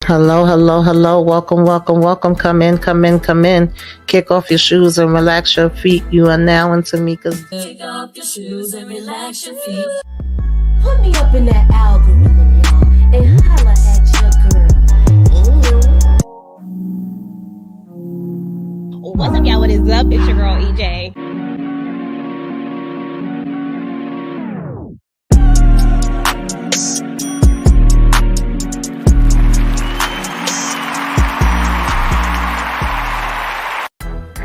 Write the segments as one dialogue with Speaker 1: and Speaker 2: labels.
Speaker 1: Hello, hello, hello. Welcome, welcome, welcome. Come in, come in, come in. Kick off your shoes and relax your feet. You are now in Tamika's.
Speaker 2: Kick off your shoes and relax your feet. Put me up in that algorithm, y'all, and holla at your girl.
Speaker 3: What's up, y'all? What is up? It's your girl EJ.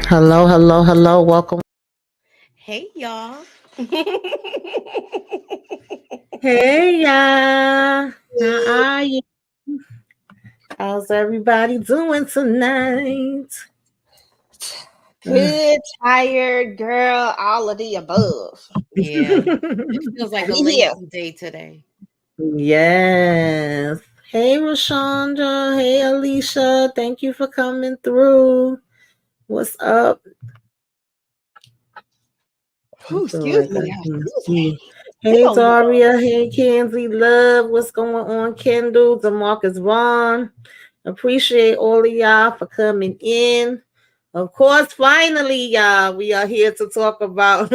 Speaker 1: Hello, hello, hello. Welcome.
Speaker 3: Hey, y'all.
Speaker 1: Hey, y'all. How are you? How's everybody doing tonight?
Speaker 3: Good, tired, girl, all of the above.
Speaker 4: Yeah. It feels like a lazy day today.
Speaker 1: Yes. Hey, Rashonda. Hey, Alicia. Thank you for coming through. What's up?
Speaker 3: Excuse me.
Speaker 1: Hey, Daria. Hey, Kenzie. Love. What's going on, Kendall? DeMarcus Vaughn. Appreciate all of y'all for coming in. Of course, finally, y'all, we are here to talk about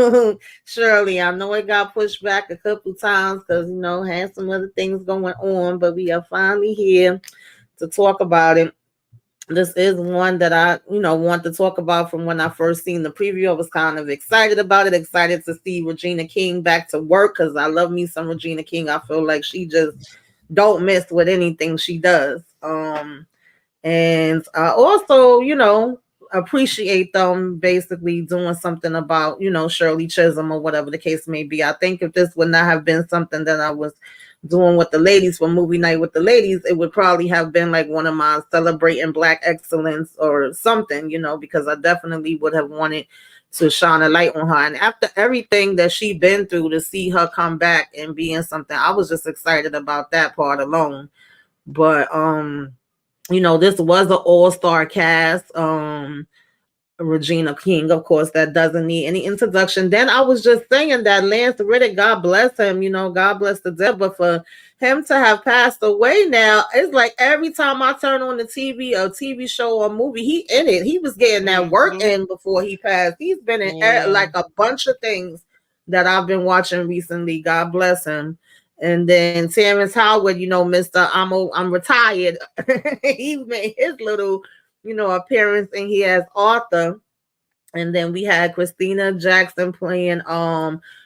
Speaker 1: Shirley. I know it got pushed back a couple times because, had some other things going on, but we are finally here to talk about it. This is one that I, want to talk about from when I first seen the preview. I was kind of excited about it, excited to see Regina King back to work because I love me some Regina King. I feel like she just don't miss with anything she does. And I also, appreciate them basically doing something about, Shirley Chisholm or whatever the case may be. I think if this would not have been something that I was doing with the ladies for movie night with the ladies, it would probably have been like one of my celebrating Black excellence or something, because I definitely would have wanted to shine a light on her. And after everything that she been through, to see her come back and be in something, I was just excited about that part alone. But this was an all-star cast. Regina King, of course, that doesn't need any introduction. Then I was just saying that Lance Reddick, God bless him, God bless the dead, but for him to have passed away now, it's like every time I turn on the TV, a TV show or movie, he in it. He was getting that work in before he passed. He's been in like a bunch of things that I've been watching recently. God bless him. And then Terrence Howard, Mr. I'm retired. He made his little appearance in here as Arthur. And then we had Christina Jackson playing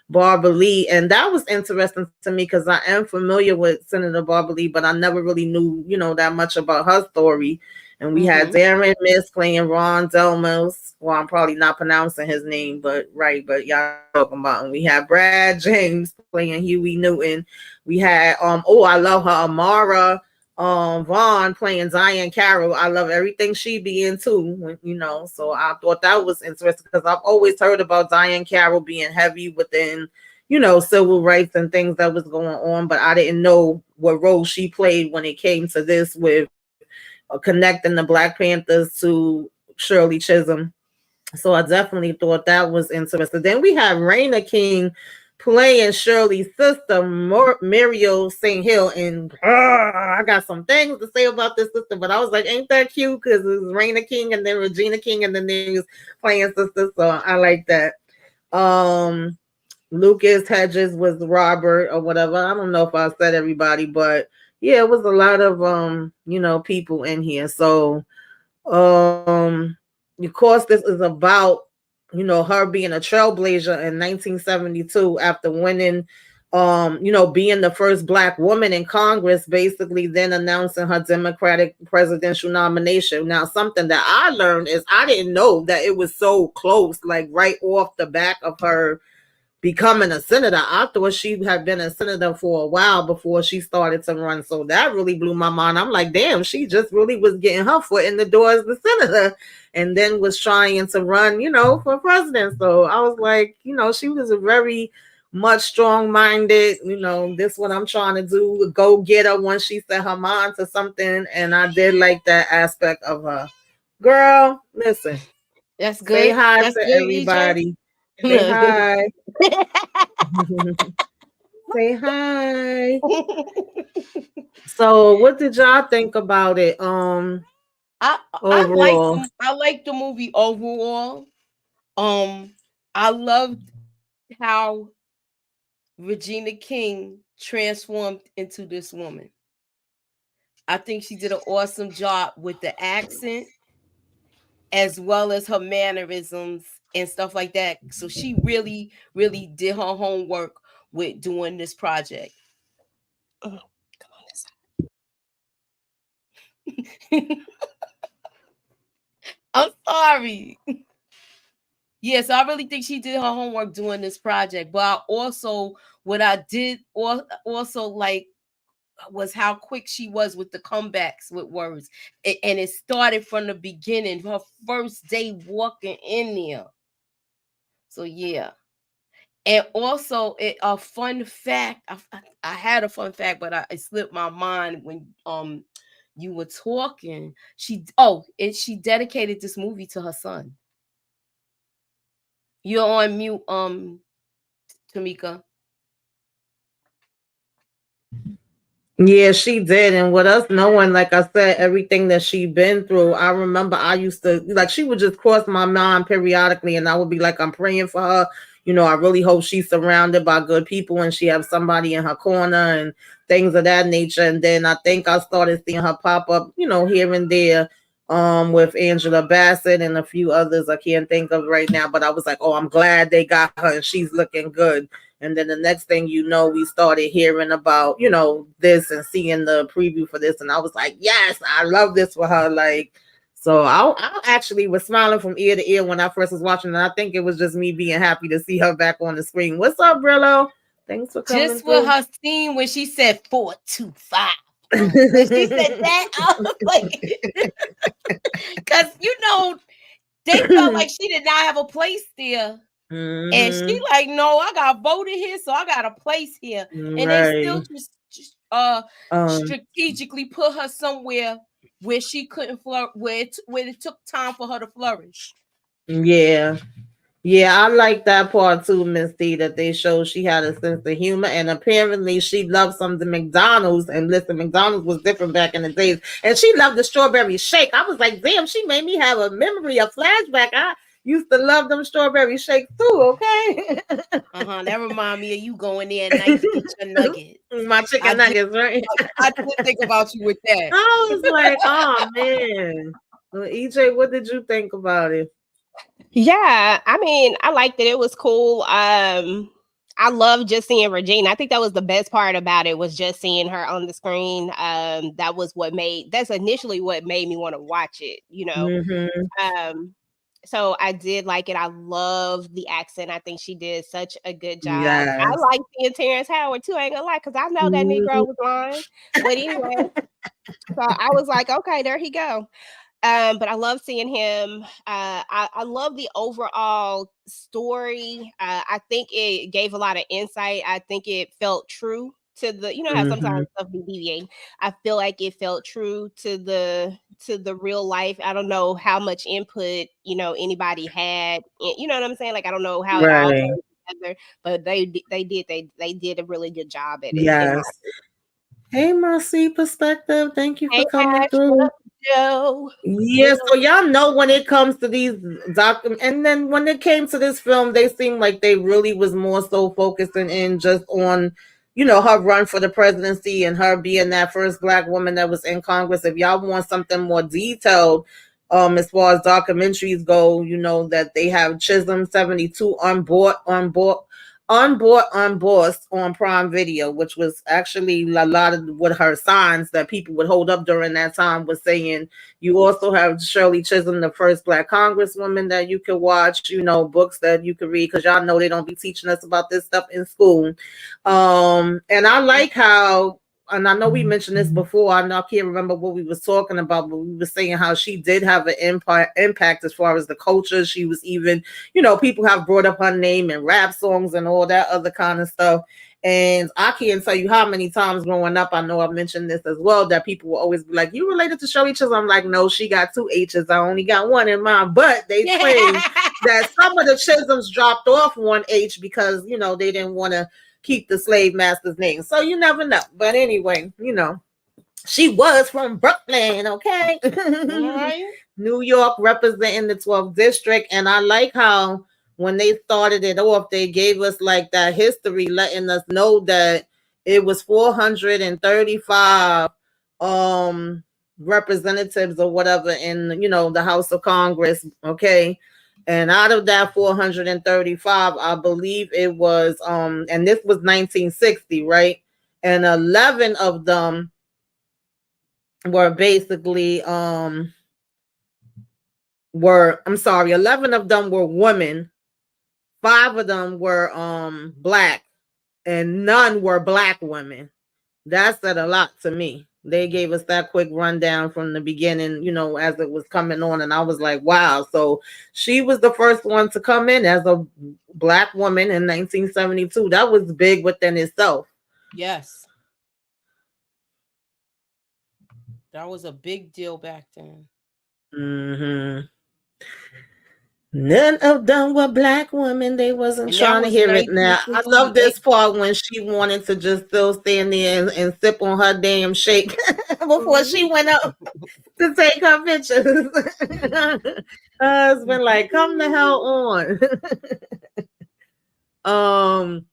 Speaker 1: Barbara Lee, and that was interesting to me because I am familiar with Senator Barbara Lee, but I never really knew that much about her story. And we had Darren Miss playing Ron Delmos. Well, I'm probably not pronouncing his name, but y'all talking about. And we had Brad James playing Huey Newton. We had I love her, Amara Vaughn playing Diane Carroll. I love everything she be into, so I thought that was interesting because I've always heard about Diane Carroll being heavy within, civil rights and things that was going on, but I didn't know what role she played when it came to this with connecting the Black Panthers to Shirley Chisholm. So I definitely thought that was interesting. Then we had Raina King playing Shirley's sister, Muriel St. Hill, and I got some things to say about this sister, but I was like, ain't that cute? Because it was Raina King and then Regina King, and then they was playing sisters, so I like that. Lucas Hedges was Robert or whatever. I don't know if I said everybody, but yeah, it was a lot of people in here. So of course this is about her being a trailblazer in 1972 after winning, being the first Black woman in Congress, basically then announcing her Democratic presidential nomination. Now, something that I learned is I didn't know that it was so close, like right off the back of her becoming a senator. I thought she had been a senator for a while before she started to run. So that really blew my mind. I'm like, damn, she just really was getting her foot in the door as the senator and then was trying to run, for president. So I was like, she was a very much strong-minded, this what I'm trying to do, go get her once she set her mind to something. And I did like that aspect of her. Girl, listen.
Speaker 4: That's good.
Speaker 1: Say hi
Speaker 4: That's
Speaker 1: to
Speaker 4: good,
Speaker 1: everybody. Say hi. Say hi. So, what did y'all think about it? Overall,
Speaker 5: I like the movie overall. I loved how Regina King transformed into this woman. I think she did an awesome job with the accent as well as her mannerisms and stuff like that. So she really, really did her homework with doing this project. Oh, come on this. I'm sorry. Yes, I really think she did her homework doing this project. But what I did also like was how quick she was with the comebacks with words. And it started from the beginning, her first day walking in there. So yeah. And also a fun fact, I had a fun fact, but it slipped my mind when you were talking. She dedicated this movie to her son. You're on mute, Tamika.
Speaker 1: yeah, she did. And with us knowing, like I said, everything that she been through, I remember I used to, like, she would just cross my mind periodically, and I would be like, I'm praying for her. You know, I really hope she's surrounded by good people and she has somebody in her corner and things of that nature. And then I think I started seeing her pop up, you know, here and there, with Angela Bassett and a few others I can't think of right now. But I was like, oh, I'm glad they got her and she's looking good. And then the next thing you know, we started hearing about, you know, this and seeing the preview for this. And I was like, yes, I love this for her. Like, so I actually was smiling from ear to ear when I first was watching. And I think it was just me being happy to see her back on the screen. What's up, Brillo? Thanks for coming.
Speaker 5: Just for her scene when she said 425. When she said that, I was like, because, you know, they felt like she did not have a place there. Mm-hmm. And she like, no, I got voted here, so I got a place here. And they still just strategically put her somewhere where she couldn't flourish, where it took time for her to flourish.
Speaker 1: Yeah. Yeah, I like that part too, Miss D, that they showed she had a sense of humor, and apparently she loved some of the McDonald's. And listen, McDonald's was different back in the days, and she loved the strawberry shake. I was like, damn, she made me have a memory, a flashback. I used to love them strawberry shakes too. Okay.
Speaker 5: That remind me of you going there at night to get your nuggets.
Speaker 1: My chicken nuggets, right?
Speaker 5: I did think about you with that.
Speaker 1: I was like, oh man. Well, EJ, what did you think about it?
Speaker 3: Yeah, I mean, I liked it. It was cool. I love just seeing Regina. I think that was the best part about it, was just seeing her on the screen. That's initially what made me want to watch it, you know. Mm-hmm. So I did like it. I love the accent. I think she did such a good job. Yes. I like seeing Terrence Howard too, I ain't gonna lie, because I know that Negro was lying. But anyway, so I was like, okay, there he go. But I love seeing him. I love the overall story. I think it gave a lot of insight. I think it felt true to the, you know how sometimes stuff be deviating. I feel like it felt true to the real life. I don't know how much input, you know, anybody had. You know what I'm saying? Like, I don't know how it all came together, but they did a really good job at it.
Speaker 1: Yes. Hey, Mercy Perspective. Thank you for coming through. Yeah, so y'all know when it comes to these and then when it came to this film, they seemed like they really was more so focusing in just on, you know, her run for the presidency and her being that first Black woman that was in Congress. If y'all want something more detailed, as far as documentaries go, you know that they have Chisholm 72 Unbossed on Prime Video, which was actually a lot of what her signs that people would hold up during that time was saying. You also have Shirley Chisholm, the first Black Congresswoman that you could watch, you know, books that you could read, because y'all know they don't be teaching us about this stuff in school. And I like how, and I know we mentioned this before, I can't remember what we was talking about, but we were saying how she did have an impact as far as the culture. She was even, you know, people have brought up her name in rap songs and all that other kind of stuff. And I can't tell you how many times growing up, I know I mentioned this as well, that people will always be like, you related to Shirley Chisholm? I'm like, no, she got 2 H's. I only got 1 in mine. But they claim that some of the Chisholms dropped off 1 H because, you know, they didn't want to keep the slave master's name. So you never know. But anyway, she was from Brooklyn, okay?
Speaker 5: All right.
Speaker 1: New York representing the 12th district. And I like how when they started it off, they gave us like that history, letting us know that it was 435 representatives or whatever in the House of Congress, okay? And out of that 435, I believe it was and this was 1960, right? And 11 of them were basically 11 of them were women, 5 of them were black, and none were black women. That said a lot to me. They gave us that quick rundown from the beginning, as it was coming on, and I was like, wow. So she was the first one to come in as a black woman in 1972. That was big within itself.
Speaker 5: Yes. That was a big deal back then.
Speaker 1: Mm-hmm. None of them were black women. They wasn't trying to hear it. Now, I love this part when she wanted to just still stand there and sip on her damn shake before she went up to take her pictures. Husband, like, come the hell on.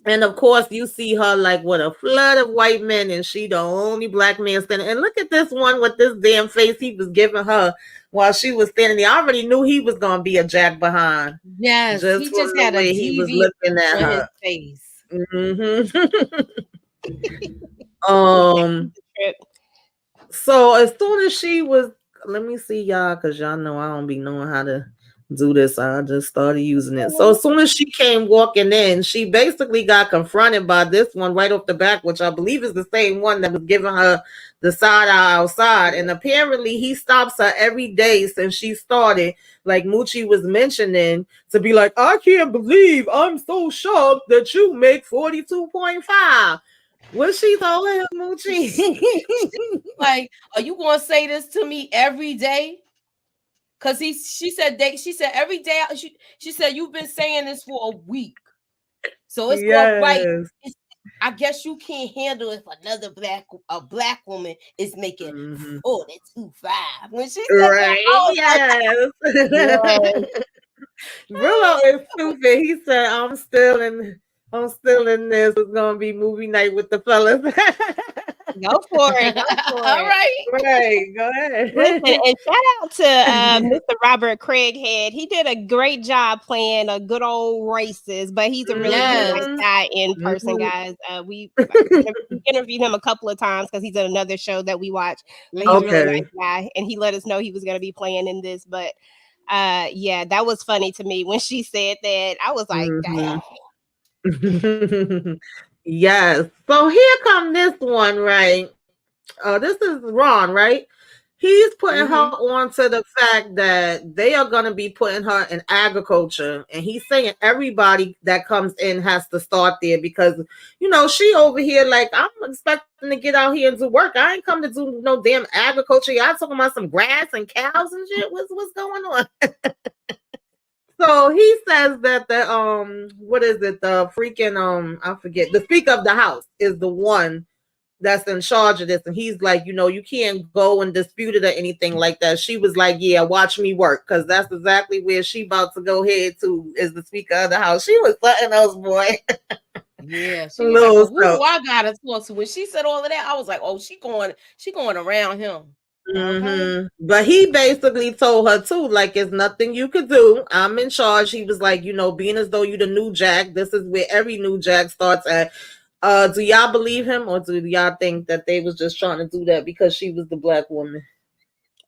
Speaker 1: And of course, you see her like with a flood of white men, and she the only black man standing. And look at this one with this damn face he was giving her while she was standing there. I already knew he was gonna be a jack behind.
Speaker 4: Yes,
Speaker 1: just
Speaker 4: he just had a
Speaker 1: way he was looking at her
Speaker 4: face.
Speaker 1: So as soon as she was, let me see y'all, because y'all know I don't be knowing how to do this. I just started using it. So as soon as she came walking in, she basically got confronted by this one right off the back, which I believe is the same one that was giving her the side eye outside. And apparently he stops her every day since she started, like Moochie was mentioning, to be like, I can't believe I'm so shocked that you make 42.5. What she told him, Moochie?
Speaker 5: Like, are you gonna say this to me every day? Cause she said every day. She said you've been saying this for a week, so it's all right. I guess you can't handle if a black woman is making 42.5. When she said that,
Speaker 1: yes. Brillo is stupid. He said, I'm still in this. It's gonna be movie night with the fellas.
Speaker 3: Go for it.
Speaker 5: All right.
Speaker 1: Go ahead.
Speaker 3: Listen, and shout out to Mr. Robert Craighead. He did a great job playing a good old racist, but he's a really nice guy in person, guys. We interviewed him a couple of times because he's in another show that we watch. But he's a really nice guy, and he let us know he was going to be playing in this. But yeah, that was funny to me when she said that. I was like, dang.
Speaker 1: Yes. So here come this one, right? This is Ron, right? He's putting her on to the fact that they are going to be putting her in agriculture. And he's saying everybody that comes in has to start there because, she over here like, I'm expecting to get out here and do work. I ain't come to do no damn agriculture. Y'all talking about some grass and cows and shit? What's going on? So he says that the what is it? The freaking I forget. The Speaker of the House is the one that's in charge of this, and he's like, you can't go and dispute it or anything like that. She was like, yeah, watch me work, because that's exactly where she about to go head to, is the Speaker of the House. She was something else, boy.
Speaker 5: Yeah, she was like, well, who I gotta talk to? When she said all of that, I was like, oh, she going around him.
Speaker 1: But he basically told her too, like, it's nothing you could do. I'm in charge. He was like, being as though you the new jack. This is where every new jack starts at. Do y'all believe him, or do y'all think that they was just trying to do that because she was the black woman?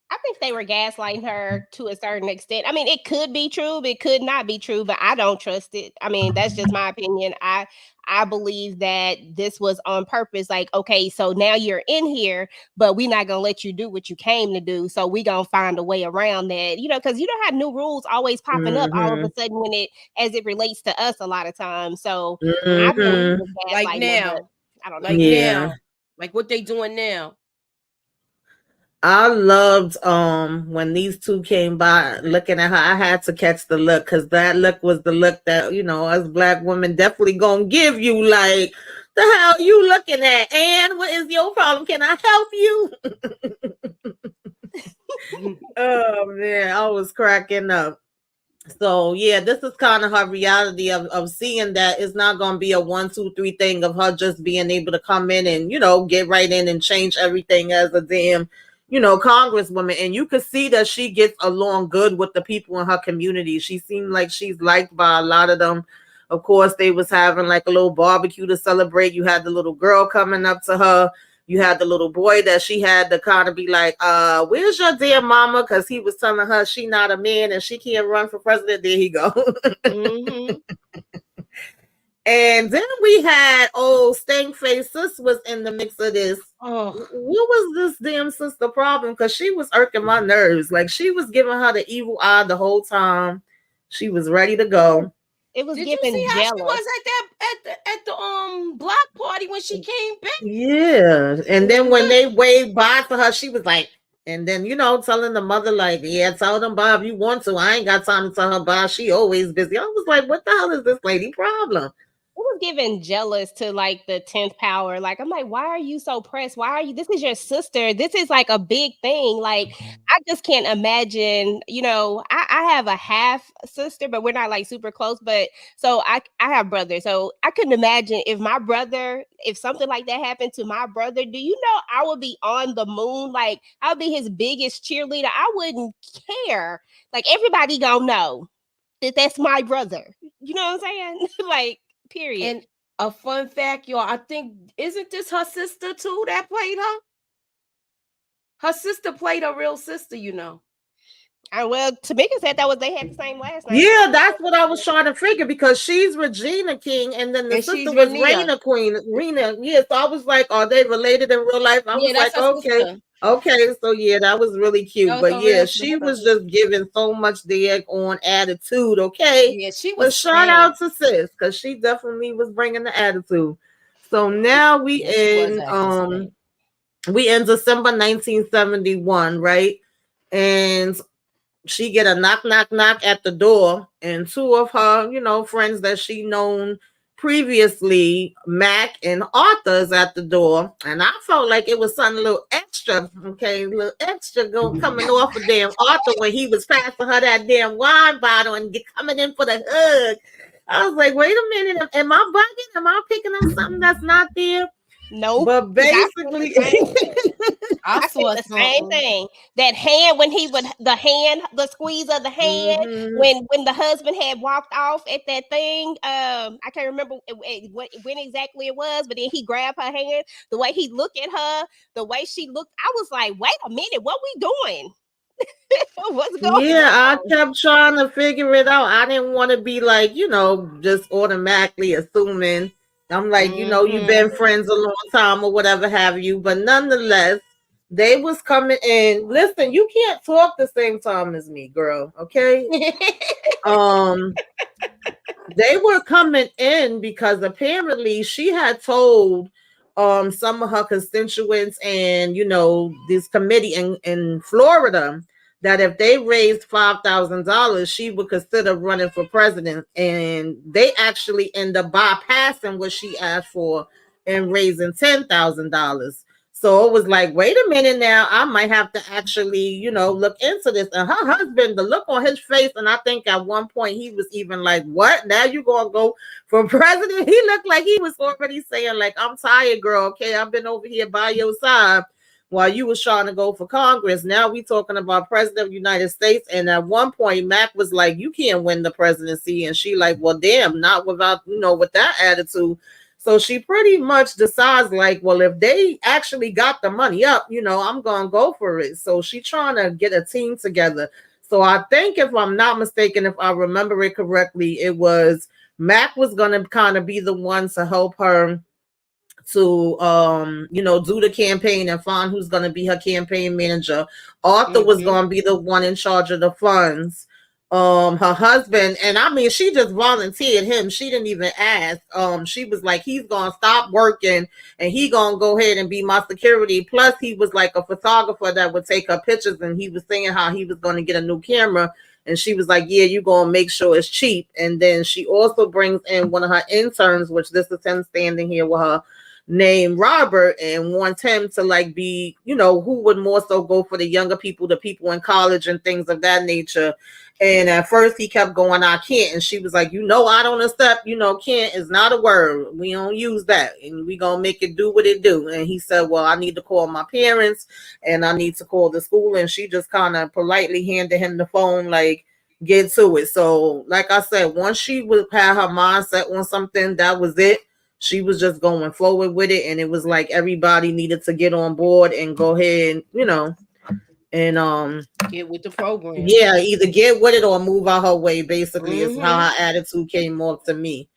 Speaker 3: I think they were gaslighting her to a certain extent. I mean, it could be true, but it could not be true, but I don't trust it. I mean, that's just my opinion. I believe that this was on purpose. Like, okay, so now you're in here, but we're not going to let you do what you came to do. So we're going to find a way around that, because you don't have new rules always popping up all of a sudden as it relates to us a lot of times. So I believe
Speaker 5: like now,
Speaker 3: I don't know.
Speaker 5: Like now, like what they doing now.
Speaker 1: I loved when these two came by looking at her. I had to catch the look because that look was the look that, us black women definitely gonna give you, like, the hell you looking at? And what is your problem? Can I help you? Oh man, I was cracking up. So yeah, this is kind of her reality of seeing that it's not gonna be a 1, 2, 3 thing of her just being able to come in and get right in and change everything as a damn congresswoman. And you could see that she gets along good with the people in her community. She seemed like she's liked by a lot of them. Of course, they was having like a little barbecue to celebrate. You had the little girl coming up to her. You had the little boy that she had to kind of be like, where's your damn mama? Because he was telling her she not a man and she can't run for president. There he go.
Speaker 3: Mm-hmm.
Speaker 1: And then we had Stank Face Sis was in the mix of this.
Speaker 5: Oh,
Speaker 1: What was this damn sister problem? Because she was irking my nerves. Like, she was giving her the evil eye the whole time. She was ready to go.
Speaker 3: It was
Speaker 5: did you
Speaker 3: giving
Speaker 5: see how
Speaker 3: jealous.
Speaker 5: she was at the block party when she came back?
Speaker 1: Yeah. And then when they waved by for her, she was like, and then, telling the mother, like, yeah, tell them bye if you want to. I ain't got time to tell her bye. She always busy. I was like, what the hell is this lady problem?
Speaker 3: It was giving jealous to like the 10th power. Like, I'm like, why are you so pressed? Why are you? This is your sister. This is like a big thing. Like, I just can't imagine. I have a half sister, but we're not like super close. But so I have brothers. So I couldn't imagine if something like that happened to my brother. Do you know I would be on the moon? Like, I would be his biggest cheerleader. I wouldn't care. Like, everybody gonna know that that's my brother. You know what I'm saying? Like. Period.
Speaker 5: And a fun fact, y'all, I think, isn't this her sister too that played her? Her sister played her real sister,
Speaker 3: Well, Tamika said they had the same last name.
Speaker 1: Yeah, that's what I was trying to figure, because she's Regina King and then the sister was Raina Queen. Rena. Yeah, so I was like, are they related in real life? I was like, okay. Sister. Okay, so yeah, that was really cute. But yeah, she was just giving so much on attitude. Okay,
Speaker 5: yeah, she was.
Speaker 1: But shout out to sis, because she definitely was bringing the attitude. So now we in December 1971, right? And she get a knock at the door, and two of her friends that she known previously, Mac and Arthur's at the door. And I felt like it was something a little extra, okay, a little extra coming off of damn Arthur when he was passing her that damn wine bottle and coming in for the hug. I was like, wait a minute, am I bugging? Am I picking up something that's not there?
Speaker 3: No,
Speaker 1: but basically,
Speaker 3: I saw the same thing. That hand when he would the squeeze of the hand when the husband had walked off at that thing. I can't remember when exactly it was, but then he grabbed her hand. The way he looked at her, the way she looked, I was like, wait a minute, what we doing? What's going on?
Speaker 1: Yeah, I kept trying to figure it out. I didn't want to be like, just automatically assuming. I'm like, you've been friends a long time or whatever have you. But nonetheless, they was coming in. Listen, you can't talk the same time as me, girl. Okay. They were coming in because apparently she had told some of her constituents and this committee in Florida that if they raised $5,000, she would consider running for president. And they actually end up bypassing what she asked for and raising $10,000. So it was like, wait a minute now, I might have to actually, look into this. And her husband, the look on his face, and I think at one point he was even like, what? Now you going to go for president? He looked like he was already saying, like, I'm tired, girl. Okay, I've been over here by your side while you was trying to go for Congress. Now we talking about president of the United States. And at one point, Mac was like, you can't win the presidency. And she like, well, damn, not without, with that attitude. So she pretty much decides like, well, if they actually got the money up, I'm going to go for it. So she trying to get a team together. So I think if I'm not mistaken, if I remember it correctly, it was Mac was going to kind of be the one to help her to do the campaign and find who's going to be her campaign manager. Arthur was going to be the one in charge of the funds. her husband, and I mean, she just volunteered him. She didn't even ask. She was like, he's gonna stop working and he gonna go ahead and be my security. Plus, he was like a photographer that would take her pictures, and he was saying how he was gonna get a new camera. And she was like, yeah, you gonna make sure it's cheap. And then she also brings in one of her interns, which this is him standing here with her, named Robert, and wants him to like be, who would more so go for the younger people, the people in college and things of that nature. And at first he kept going, I can't. And she was like, I don't accept, can't is not a word. We don't use that. And we gonna make it do what it do. And he said, well, I need to call my parents and I need to call the school. And she just kind of politely handed him the phone, like, get to it. So like I said, once she would have her mindset on something, that was it. She was just going forward with it. And it was like everybody needed to get on board and go ahead, and
Speaker 5: get with the program.
Speaker 1: Yeah, either get with it or move out her way, basically, is how her attitude came off to me.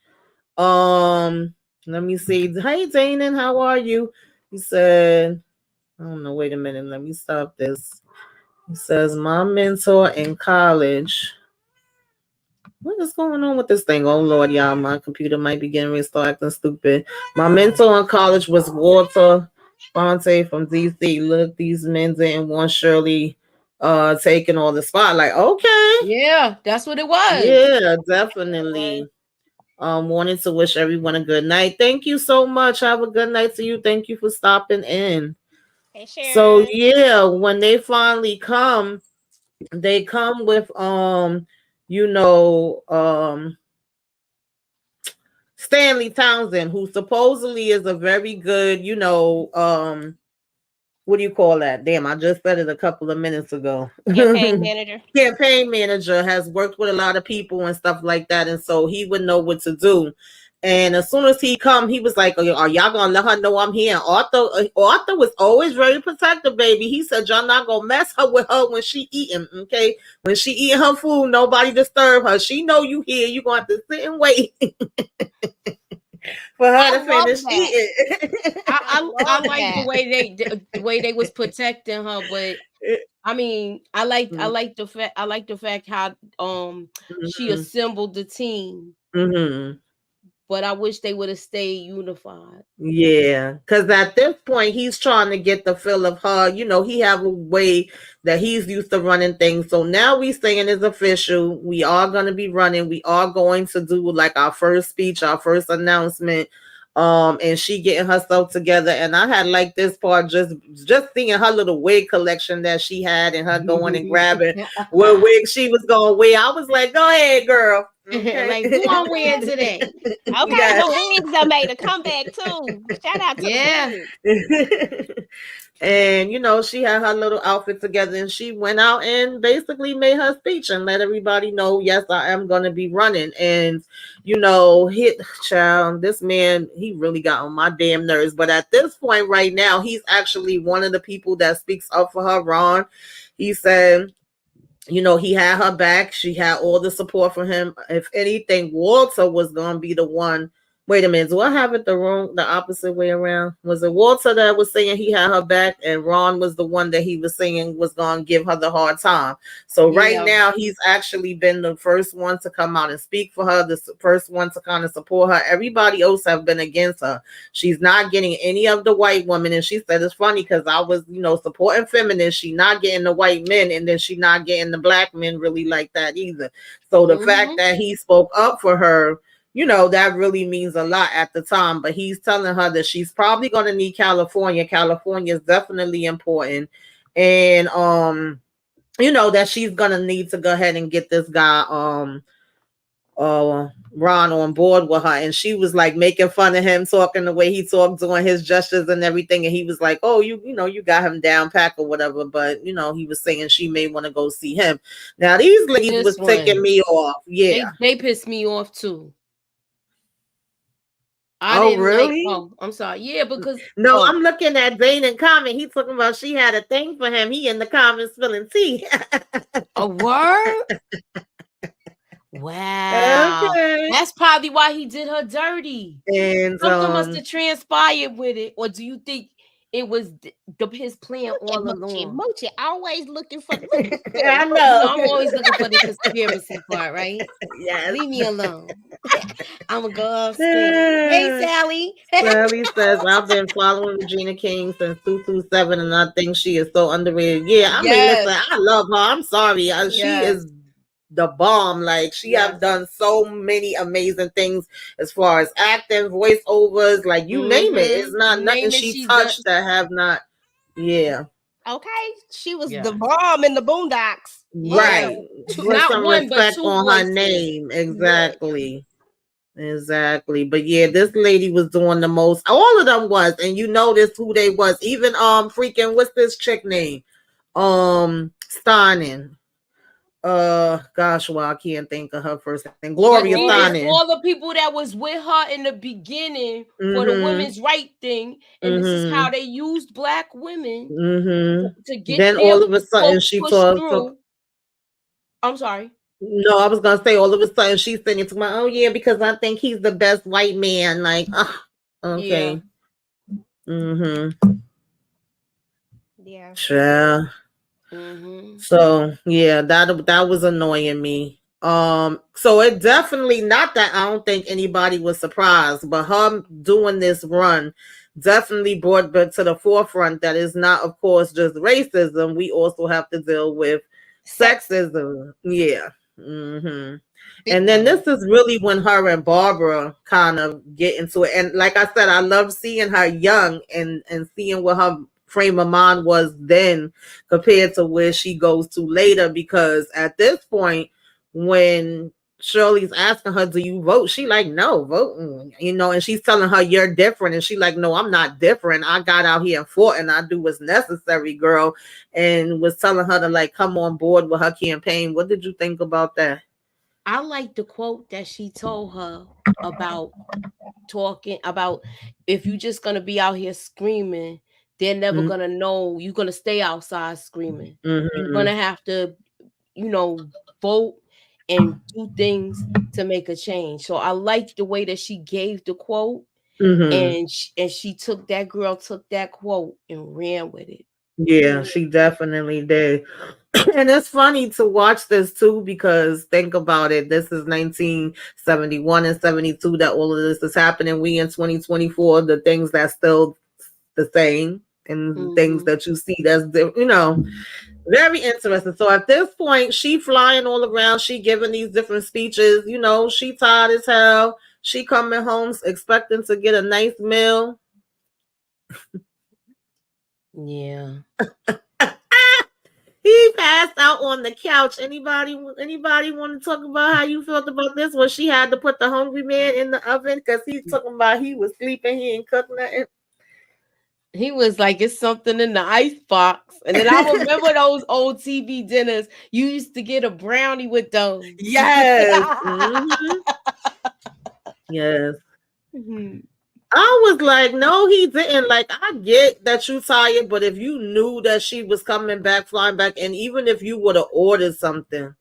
Speaker 1: Let me see. Hey Danon, how are you? He said, I don't know, wait a minute, let me stop this. He says, my mentor in college. What is going on with this thing? Oh Lord, y'all, my computer might be getting ready to start acting stupid. My mentor in college was Walter Fonte from DC. Look, these men didn't want Shirley taking all the spotlight. Okay.
Speaker 5: Yeah, that's what it was.
Speaker 1: Yeah, definitely. Wanted to wish everyone a good night. Thank you so much. Have a good night to you. Thank you for stopping in.
Speaker 3: Hey, Sharon.
Speaker 1: So yeah, when they finally come, they come with Stanley Townsend, who supposedly is a very good, what do you call that? Damn, I just said it a couple of minutes ago.
Speaker 3: Campaign manager.
Speaker 1: Campaign manager, has worked with a lot of people and stuff like that. And so he would know what to do. And as soon as he come, he was like, are y'all gonna let her know I'm here? And Arthur was always very protective, baby. He said, y'all not gonna mess her with her when she eating, okay? When she eating her food, nobody disturb her. She know you here. You gonna have to sit and wait for her to finish eating.
Speaker 5: I like the way they was protecting her, but I mean, I like the fact how she assembled the team. But I wish they would have stayed unified.
Speaker 1: Yeah, because at this point, he's trying to get the feel of her. He have a way that he's used to running things. So now we saying it's official. We are going to be running. We are going to do like our first speech, our first announcement. And she getting herself together. And I had like this part, just seeing her little wig collection that she had and her going and grabbing what wig she was going to wear. I was like, go ahead, girl.
Speaker 5: Okay. Like, who I'm wearing today?
Speaker 3: Okay, the wigs are made a comeback too. Shout out to the wigs.
Speaker 1: And she had her little outfit together, and she went out and basically made her speech and let everybody know, yes, I am gonna be running. And child, this man, he really got on my damn nerves. But at this point right now, he's actually one of the people that speaks up for her. Ron, he said, he had her back. She had all the support from him. If anything, Walter was gonna be the one. Wait a minute, do I have it the opposite way around? Was it Walter that was saying he had her back, and Ron was the one that he was saying was going to give her the hard time? So right now, he's actually been the first one to come out and speak for her, the first one to kind of support her. Everybody else have been against her. She's not getting any of the white women, and she said it's funny because I was, supporting feminists. She not getting the white men, and then she not getting the black men really like that either. So the fact that he spoke up for her, that really means a lot at the time. But he's telling her that she's probably going to need California. California is definitely important. And, that she's going to need to go ahead and get this guy, Ron, on board with her. And she was like making fun of him, talking the way he talked, doing his gestures and everything. And he was like, oh, you got him down pack or whatever. But, he was saying she may want to go see him. Now, these ladies was ticking me off. Yeah.
Speaker 5: They pissed me off too.
Speaker 1: Really?
Speaker 5: I'm sorry. Yeah, because
Speaker 1: I'm looking at Danon comment. He's talking about she had a thing for him. He in the comments spilling tea.
Speaker 5: A word? Wow. Okay. That's probably why he did her dirty.
Speaker 1: And
Speaker 5: something must have transpired with it. Or do you think it was his plan all along.
Speaker 3: Moochie always looking for.
Speaker 1: I
Speaker 5: You
Speaker 1: know.
Speaker 5: know, I'm always looking for the conspiracy part, right?
Speaker 1: Yes.
Speaker 5: Leave me alone. I'm gonna go upstairs. Hey, Sally.
Speaker 1: Sally says, I've been following Regina King since 227, and I think she is so underrated. Yeah, I mean,
Speaker 5: Yes.
Speaker 1: listen, I love her. I'm sorry. She
Speaker 5: Yes.
Speaker 1: is the bomb. Like, she have done so many amazing things as far as acting, voiceovers, like, you name it. It's not nothing she touched that have not, yeah.
Speaker 3: Okay, she was
Speaker 5: Yeah.
Speaker 3: the bomb in the Boondocks.
Speaker 1: Right. Put
Speaker 5: Not
Speaker 1: some
Speaker 5: one, but
Speaker 1: respect
Speaker 5: two
Speaker 1: on
Speaker 5: voices.
Speaker 1: her name. Exactly. Exactly. But yeah, this lady was doing the most. All of them was, and you noticed who they was. Even freaking what's this chick name? Steinem. Gosh, well, I can't think of her first name. Gloria Steinem.
Speaker 5: All the people that was with her in the beginning for the women's right thing, and this is how they used black women to get
Speaker 1: then all of a sudden she
Speaker 5: through. I'm sorry.
Speaker 1: No, I was gonna say all of a sudden she's saying to my, oh yeah, because I think he's the best white man. Like, okay.
Speaker 3: Yeah.
Speaker 1: Yeah. Sure. So yeah, that was annoying me. So it definitely not that I don't think anybody was surprised, but her doing this run definitely brought to the forefront that is not, of course, just racism. We also have to deal with sexism. Yeah. And then this is really when her and Barbara kind of get into it. And like I said, I love seeing her young and seeing what her frame of mind was then compared to where she goes to later, because at this point when Shirley's asking her, do you vote? She like, no, voting, and she's telling her you're different, and she like, no, I'm not different. I got out here and fought, and I do what's necessary, girl, and was telling her to like come on board with her campaign. What did you think about that?
Speaker 5: I like the quote that she told her about talking about, if you just gonna be out here screaming, they're never gonna know. You're gonna stay outside screaming. You're gonna have to, vote and do things to make a change. So I like the way that she gave the quote, and she took that quote and ran with it.
Speaker 1: Yeah, she definitely did. And it's funny to watch this too, because think about it. This is 1971 and 72 that all of this is happening. We in 2024, the things that's still the same and things that you see that's, very interesting. So at this point, she flying all around. She giving these different speeches. She tired as hell. She coming home expecting to get a nice meal.
Speaker 5: Yeah.
Speaker 1: He passed out on the couch. Anybody want to talk about how you felt about this? When she had to put the hungry man in the oven because he's talking about he was sleeping, he ain't cook nothing.
Speaker 5: He was like, it's something in the ice box. And then I remember those old TV dinners. You used to get a brownie with those.
Speaker 1: Yes. Yes. I was like, no, he didn't. Like, I get that you tired, but if you knew that she was coming back, flying back, and even if you would have ordered something,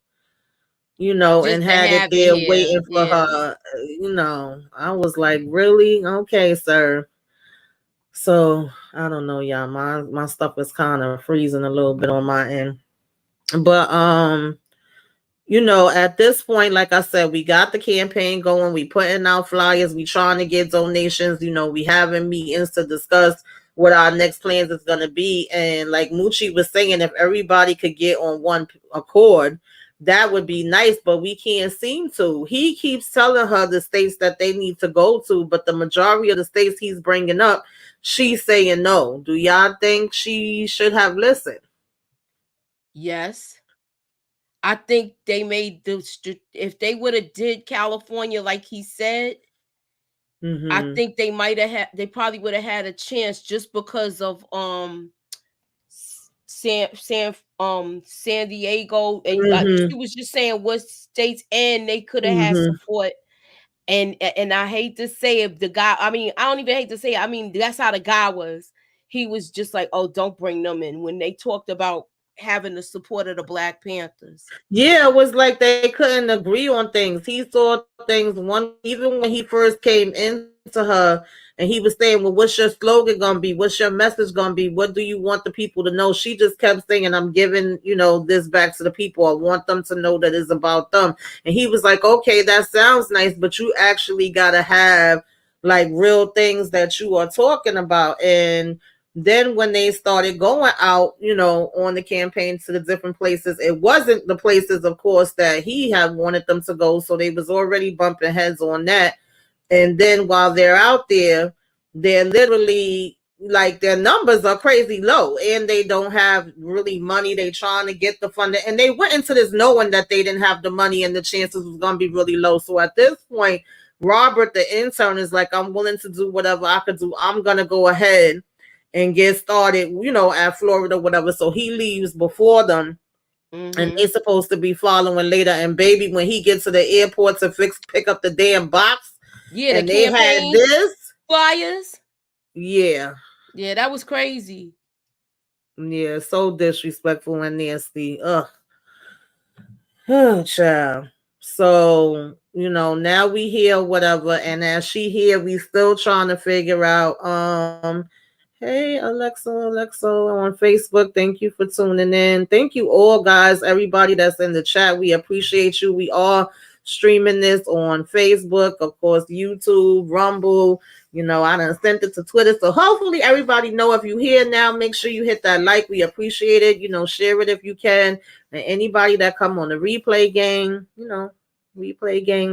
Speaker 1: and had it there waiting for her, I was like, really? Okay, sir. So I don't know, y'all. My stuff is kind of freezing a little bit on my end. But at this point, like I said, we got the campaign going. We putting out flyers. We trying to get donations. We having meetings to discuss what our next plans is going to be. And like Moochie was saying, if everybody could get on one accord, that would be nice. But we can't seem to. He keeps telling her the states that they need to go to, but the majority of the states he's bringing up, she's saying no. Do y'all think she should have listened?
Speaker 5: Yes. I think they made if they would have did California like he said, I think they might have had, they probably would have had a chance just because of San Diego, and she was just saying what states, and they could have had support. And I hate to say it, the guy, I mean, I don't even hate to say it, I mean, that's how the guy was. He was just like, oh, don't bring them in, when they talked about having the support of the Black Panthers.
Speaker 1: Yeah, it was like they couldn't agree on things. He saw things even when he first came into her And he was saying, well, what's your slogan going to be? What's your message going to be? What do you want the people to know? She just kept saying, I'm giving, this back to the people. I want them to know that it's about them. And he was like, okay, that sounds nice, but you actually got to have like real things that you are talking about. And then when they started going out, on the campaign to the different places, it wasn't the places, of course, that he had wanted them to go. So they was already bumping heads on that. And then while they're out there, they're literally like their numbers are crazy low and they don't have really money. They trying to get the funding, and they went into this knowing that they didn't have the money and the chances was going to be really low. So at this point, Robert, the intern, is like, I'm willing to do whatever I could do. I'm going to go ahead and get started, at Florida, whatever. So he leaves before them. Mm-hmm. And they're supposed to be following later. And baby, when he gets to the airport to pick up the damn box, and they had this
Speaker 5: flyers.
Speaker 1: Yeah,
Speaker 5: that was crazy.
Speaker 1: Yeah, so disrespectful and nasty. Ugh. Oh, child. So, now we hear whatever, and as she here, we still trying to figure out, hey, Alexa on Facebook. Thank you for tuning in. Thank you all, guys, everybody that's in the chat. We appreciate you. We are streaming this on Facebook, of course, YouTube, Rumble. I done sent it to Twitter. So hopefully everybody know, if you here now, make sure you hit that like. We appreciate it. Share it if you can. And anybody that come on the replay gang,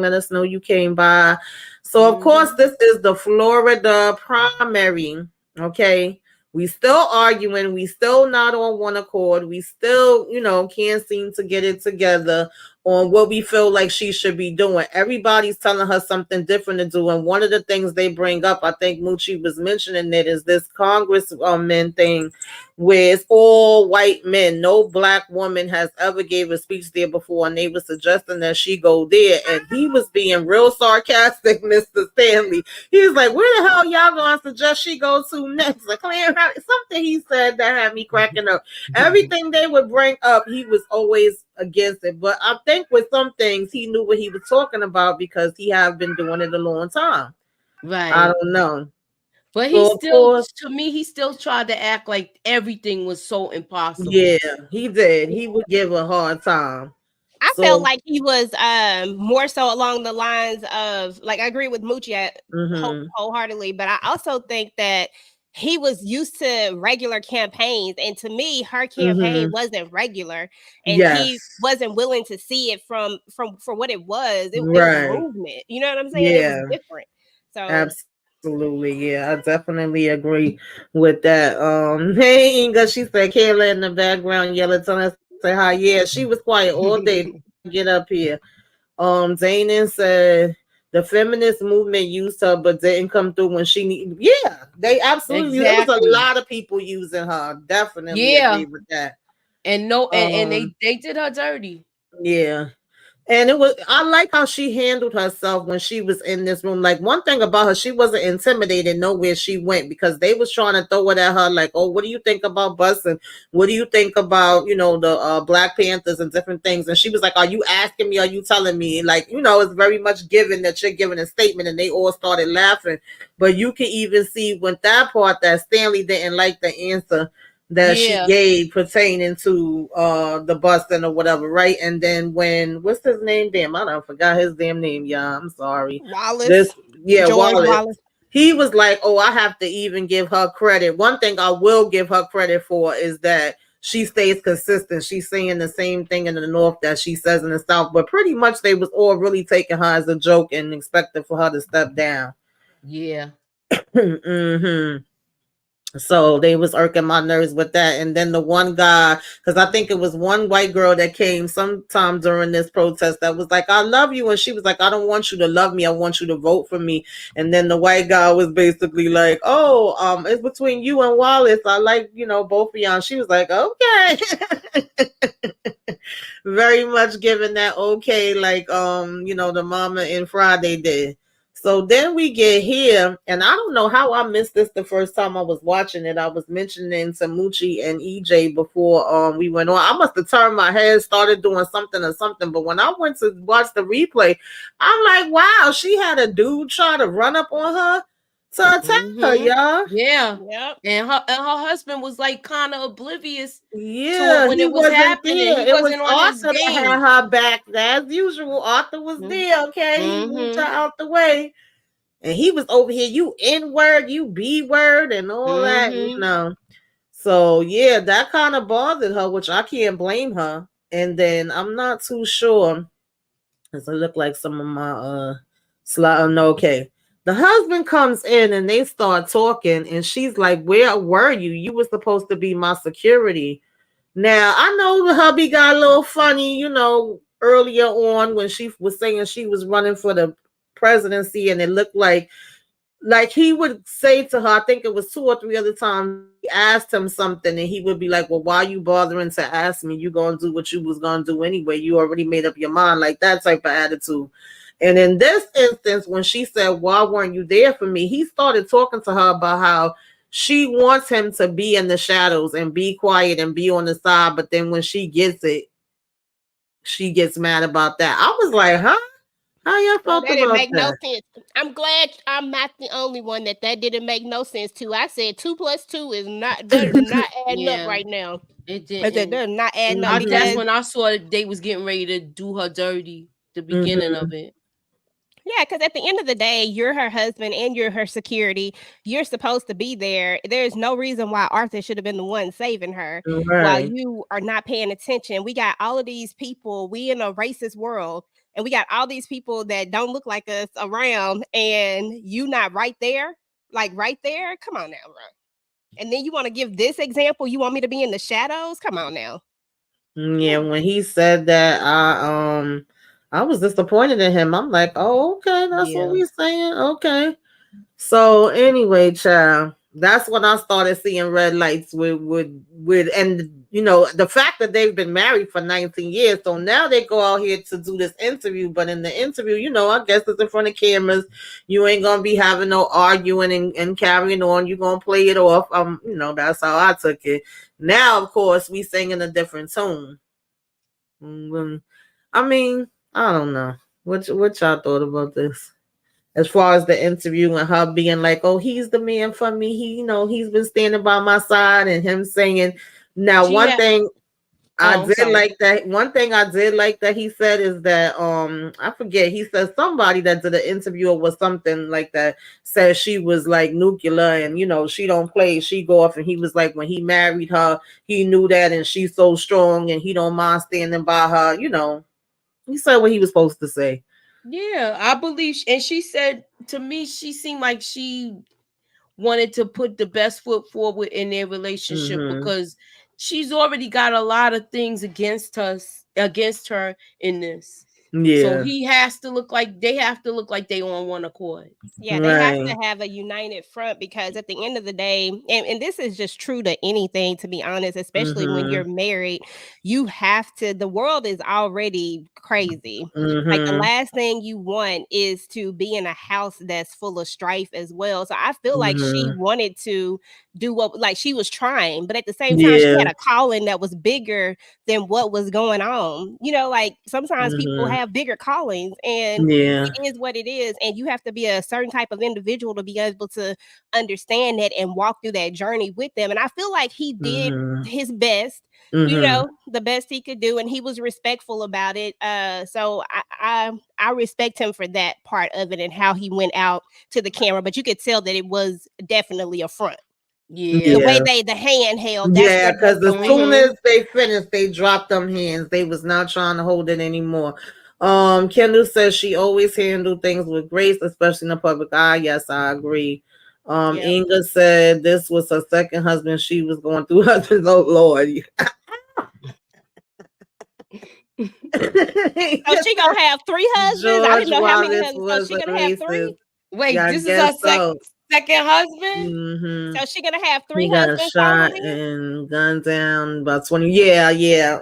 Speaker 1: let us know you came by. So, of course, this is the Florida primary. Okay. We still arguing. We still not on one accord. We still, can't seem to get it together on what we feel like she should be doing. Everybody's telling her something different to do. And one of the things they bring up, I think Moochie was mentioning it, is this congressman thing where it's all white men. No black woman has ever gave a speech there before. And they were suggesting that she go there. And he was being real sarcastic, Mr. Stanley. He's like, where the hell y'all going to suggest she go to next? Like, something he said that had me cracking up. Everything they would bring up, he was always against it. But I think with some things, he knew what he was talking about because he have been doing it a long time.
Speaker 5: Right.
Speaker 1: I don't know.
Speaker 5: But he still tried to act like everything was so impossible.
Speaker 1: Yeah, he did. He would give a hard time.
Speaker 3: I felt like he was more so along the lines of, like, I agree with Moochie wholeheartedly, but I also think that he was used to regular campaigns, and to me, her campaign wasn't regular, and he wasn't willing to see it from for what it was. It was a movement. You know what I'm saying?
Speaker 1: Yeah.
Speaker 3: It was different. So
Speaker 1: absolutely, yeah, I definitely agree with that. Hey, Inga, she said Kayla in the background yelling, telling us to say hi. Yeah, she was quiet all day to get up here. Zanin said the feminist movement used her, but didn't come through when she needed. Yeah, they absolutely. There was a lot of people using her. Definitely agree with that.
Speaker 5: And and they did her dirty.
Speaker 1: Yeah. And I like how she handled herself when she was in this room. Like, one thing about her, she wasn't intimidated nowhere she went, because they was trying to throw it at her like, oh, what do you think about busing? What do you think about, the Black Panthers and different things? And she was like, are you asking me? Are you telling me? Like, it's very much given that you're giving a statement, and they all started laughing. But you can even see with that part that Stanley didn't like the answer that she gave pertaining to the busting or whatever, right? And then what's his name? Damn, I don't forgot his damn name, y'all. I'm sorry.
Speaker 3: Wallace.
Speaker 1: Wallace. He was like, oh, I have to even give her credit. One thing I will give her credit for is that she stays consistent. She's saying the same thing in the North that she says in the South, but pretty much they was all really taking her as a joke and expecting for her to step down.
Speaker 5: Yeah.
Speaker 1: So they was irking my nerves with that. And then the one guy, because I think it was one white girl that came sometime during this protest that was like, I love you. And she was like, I don't want you to love me. I want you to vote for me. And then the white guy was basically like, oh, it's between you and Wallace. I like, both of y'all. And she was like, okay. Very much giving that okay, like, the mama in Friday did. So then we get here, and I don't know how I missed this the first time I was watching it. I was mentioning to Moochie and EJ before we went on. I must have turned my head, started doing something or something. But when I went to watch the replay, I'm like, wow, she had a dude try to run up on her So attack her, y'all.
Speaker 5: Yeah.
Speaker 3: Yep.
Speaker 5: And her husband was like kind of oblivious to
Speaker 1: Yeah,
Speaker 5: it when
Speaker 1: he
Speaker 5: it was
Speaker 1: wasn't
Speaker 5: happening.
Speaker 1: there.
Speaker 5: He
Speaker 1: It was
Speaker 5: wasn't on his
Speaker 1: Arthur that had
Speaker 5: game.
Speaker 1: her back. As usual, Arthur was there. Okay, he moved her out the way, and he was over here. You N word, you B word, and all that. So yeah, that kind of bothered her, which I can't blame her. And then I'm not too sure. Does it look like some of my slide? No, okay. The husband comes in and they start talking, and she's like, "Where were you? You were supposed to be my security." Now I know the hubby got a little funny, earlier on when she was saying she was running for the presidency, and it looked like he would say to her, I think it was 2 or 3 other times, he asked him something and he would be like, well, why are you bothering to ask me? You gonna do what you was gonna do anyway. You already made up your mind, like that type of attitude. And in this instance, when she said, why weren't you there for me? He started talking to her about how she wants him to be in the shadows and be quiet and be on the side. But then when she gets it, she gets mad about that. I was like, huh? How y'all felt
Speaker 3: That didn't
Speaker 1: about
Speaker 3: make no
Speaker 1: that?
Speaker 3: sense. I'm glad I'm not the only one that didn't make no sense to. I said 2 plus 2 is not adding up right now.
Speaker 5: It
Speaker 3: I said
Speaker 5: didn't.
Speaker 3: they're not adding up
Speaker 5: That's
Speaker 3: because
Speaker 5: when I saw that they was getting ready to do her dirty. The beginning of it.
Speaker 3: yeah, because at the end of the day, you're her husband and you're her security. You're supposed to be there. There's no reason why Arthur should have been the one saving her while
Speaker 1: Right.
Speaker 3: you are not paying attention. We got all of these people. We in a racist world, and we got all these people that don't look like us around, and you not right there, like right there. Come on now, bro. And then you want to give this example? You want me to be in the shadows? Come on now.
Speaker 1: Yeah, when he said that, I was disappointed in him. I'm like, oh, okay, that's what we're saying. Okay. So anyway, child, that's when I started seeing red lights with and the fact that they've been married for 19 years. So now they go out here to do this interview, but in the interview, I guess it's in front of cameras. You ain't gonna be having no arguing and carrying on. You're gonna play it off. That's how I took it. Now, of course, we sing in a different tone. I mean, I don't know. What y'all thought about this? As far as the interview and her being like, "Oh, he's the man for me. He's been standing by my side," and him saying, "Now, one thing I did like that he said is that I forget, he said somebody that did an interview or was something like that said she was like nuclear and she don't play, she go off, and he was like when he married her, he knew that, and she's so strong and he don't mind standing by her. He said what he was supposed to say.
Speaker 5: Yeah, I believe, and she said to me, she seemed like she wanted to put the best foot forward in their relationship because she's already got a lot of things against her in this.
Speaker 1: Yeah.
Speaker 5: So they have to look like they on one accord.
Speaker 3: Yeah, they have to have a united front because at the end of the day, and this is just true to anything, to be honest, especially when you're married, you have to, the world is already crazy. Like the last thing you want is to be in a house that's full of strife as well. So I feel like she wanted to do like she was trying, but at the same time, she had a calling that was bigger than what was going on. Like sometimes people have bigger callings and it is what it is. And you have to be a certain type of individual to be able to understand that and walk through that journey with them. And I feel like he did his best, the best he could do. And he was respectful about it. So I respect him for that part of it and how he went out to the camera, but you could tell that it was definitely a front.
Speaker 5: Yeah.
Speaker 3: The way the hand held.
Speaker 1: Yeah, because as soon as they finished, they dropped them hands. They was not trying to hold it anymore. Kendall says she always handled things with grace, especially in the public eye. Yes, I agree. Inga said this was her second husband. She was going through husbands. Oh Lord.
Speaker 3: So she gonna have 3 husbands?
Speaker 1: George
Speaker 3: I didn't know how many
Speaker 1: Wallace
Speaker 3: husbands. So she gonna have 3?
Speaker 5: Wait,
Speaker 1: yeah,
Speaker 5: this is her second husband?
Speaker 3: So she gonna have 3
Speaker 1: he got
Speaker 3: husbands
Speaker 1: shot
Speaker 3: finally?
Speaker 1: and gunned down about 20. Yeah. Yeah,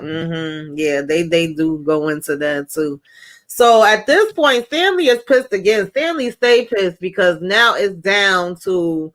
Speaker 1: they do go into that too. So at this point, Stanley is pissed again. Stanley stay pissed because now it's down to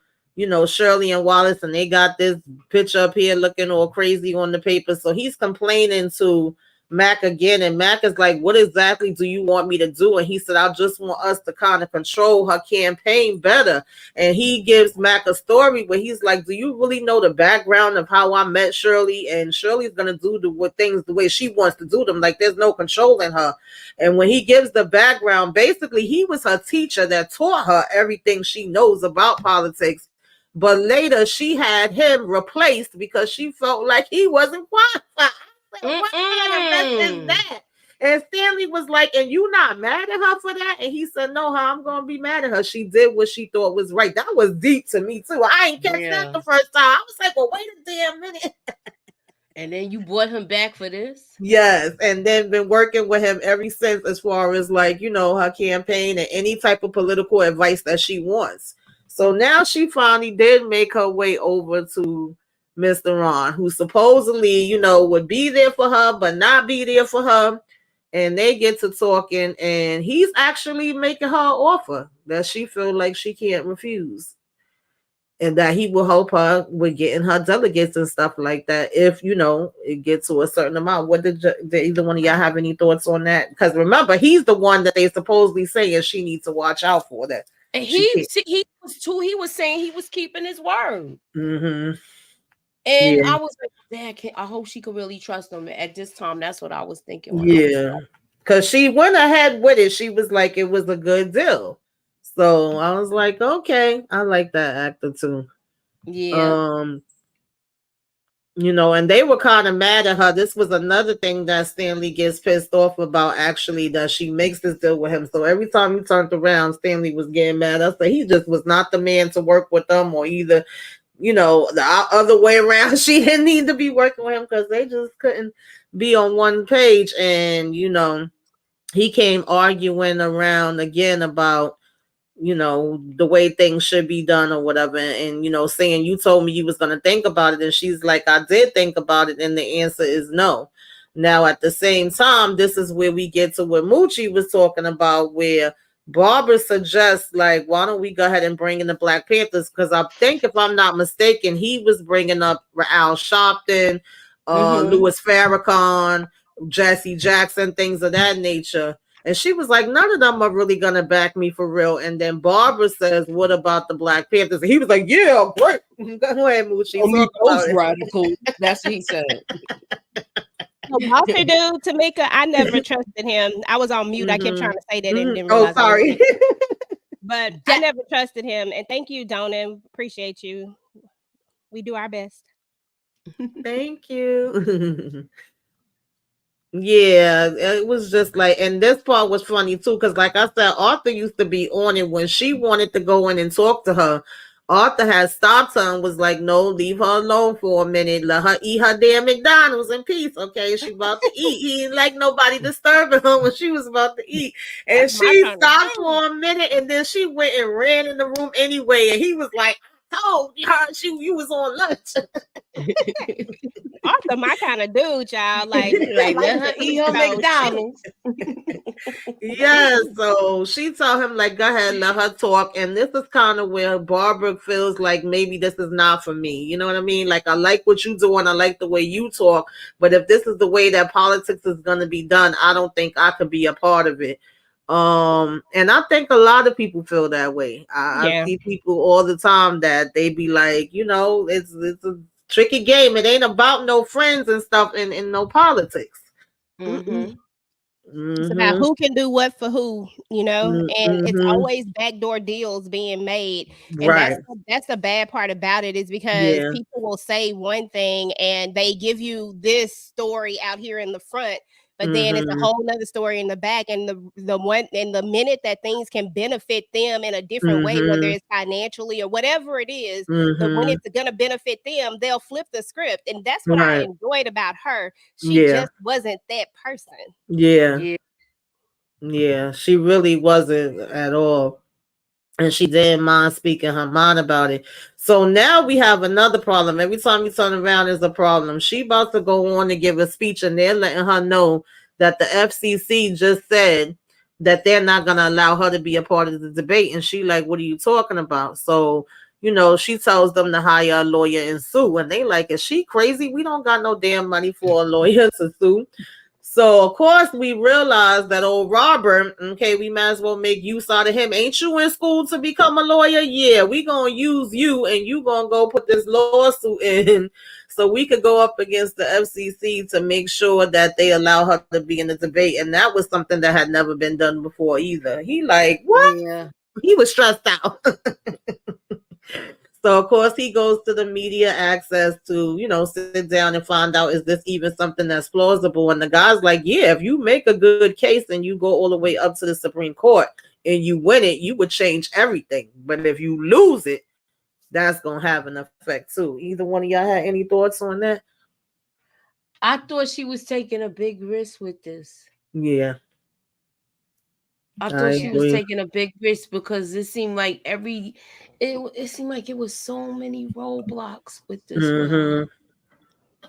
Speaker 1: Shirley and Wallace, and they got this picture up here looking all crazy on the paper. So he's complaining to Mac again, and Mac is like, what exactly do you want me to do? And he said, I just want us to kind of control her campaign better. And he gives Mac a story where he's like, do you really know the background of how I met Shirley? And Shirley's gonna do things the way she wants to do them. Like there's no controlling her. And when he gives the background, basically he was her teacher that taught her everything she knows about politics. But later she had him replaced because she felt like he wasn't qualified. What kind of mess is that? And Stanley was like, and you not mad at her for that? And he said, no, I'm gonna be mad at her. She did what she thought was right. That was deep to me too. I ain't catch that the first time. I was like, well, wait a damn minute.
Speaker 5: And then you brought him back for this?
Speaker 1: Yes, and then been working with him ever since, as far as like, you know, her campaign and any type of political advice that she wants. So now she finally did make her way over to Mr. Ron, who supposedly, you know, would be there for her, but not be there for her. And they get to talking, and he's actually making her an offer that she feel like she can't refuse. And that he will help her with getting her delegates and stuff like that if, you know, it gets to a certain amount. What did either one of y'all have any thoughts on that? Because remember, he's the one that they supposedly saying she needs to watch out for. That
Speaker 5: and he was saying he was keeping his word.
Speaker 1: Mm-hmm.
Speaker 5: And I was like, Dad, I hope she could really trust him. At this time, that's what I was thinking.
Speaker 1: Yeah, because she went ahead with it. She was like, it was a good deal. So I was like, okay, I like that actor too.
Speaker 5: Yeah.
Speaker 1: You know, and they were kind of mad at her. This was another thing that Stanley gets pissed off about, actually, that she makes this deal with him. So every time he turned around, Stanley was getting mad. I said he just was not the man to work with them, or either, you know, the other way around. She didn't need to be working with him because they just couldn't be on one page. And, you know, he came arguing around again about, you know, the way things should be done or whatever. And, you know, saying, you told me you was going to think about it. And she's like, I did think about it. And the answer is no. Now, at the same time, this is where we get to what Moochie was talking about, where Barbara suggests, like, why don't we go ahead and bring in the Black Panthers? Because I think, if I'm not mistaken, he was bringing up Al Sharpton, Louis Farrakhan, Jesse Jackson, things of that nature. And she was like, none of them are really going to back me for real. And then Barbara says, what about the Black Panthers? And he was like, yeah, great. Go ahead, Moochie.
Speaker 5: Those radicals. That's what he said.
Speaker 3: Walter dude, Tamika, I never trusted him. I was on mute. I kept trying to say that and didn't
Speaker 1: Oh,
Speaker 3: realize.
Speaker 1: sorry.
Speaker 3: But I never trusted him. And thank you, Donna. Appreciate you. We do our best.
Speaker 1: Thank you. Yeah, it was just like, and this part was funny too, because like I said, Arthur used to be on it when she wanted to go in and talk to her. Arthur had stopped her and was like, no, leave her alone for a minute. Let her eat her damn McDonald's in peace, okay? She about to eat. He didn't like nobody disturbing her when she was about to eat. And she stopped for a minute, and then she went and ran in the room anyway. And he was like, oh, you was on lunch.
Speaker 3: Arthur, my kind of dude, y'all. Like
Speaker 5: let her eat her McDonald's.
Speaker 1: Yeah, so she told him, like, go ahead, let her talk. And this is kind of where Barbara feels like maybe this is not for me. You know what I mean? Like, I like what you do and I like the way you talk, but if this is the way that politics is going to be done, I don't think I could be a part of it. And I think a lot of people feel that way. I see people all the time that they be like, you know, it's a tricky game. It ain't about no friends and stuff and no politics.
Speaker 3: It's about who can do what for who, you know, and it's always backdoor deals being made. And that's the bad part about it, is because people will say one thing and they give you this story out here in the front, but then it's a whole nother story in the back. And the minute that things can benefit them in a different way, whether it's financially or whatever it is, but when it's going to benefit them, they'll flip the script. And that's what I enjoyed about her. She just wasn't that person.
Speaker 1: Yeah, she really wasn't at all. And she didn't mind speaking her mind about it. So now we have another problem. Every time you turn around, there's a problem. She about to go on and give a speech, and they're letting her know that the FCC just said that they're not going to allow her to be a part of the debate. And she like, what are you talking about? So, you know, she tells them to hire a lawyer and sue. And they like, is she crazy? We don't got no damn money for a lawyer to sue. So, of course, we realized that old Robert, okay, we might as well make use out of him. Ain't you in school to become a lawyer? Yeah, we going to use you, and you going to go put this lawsuit in so we could go up against the FCC to make sure that they allow her to be in the debate. And that was something that had never been done before either. He like, what?
Speaker 5: Yeah.
Speaker 1: He was stressed out. So, of course, he goes to the media access to, sit down and find out, is this even something that's plausible? And the guy's like, yeah, if you make a good case and you go all the way up to the Supreme Court and you win it, you would change everything. But if you lose it, that's going to have an effect too. Either one of y'all had any thoughts on that?
Speaker 5: I thought she was taking a big risk with this.
Speaker 1: Yeah.
Speaker 5: I thought she was taking a big risk because it seemed like it seemed like it was so many roadblocks with this one.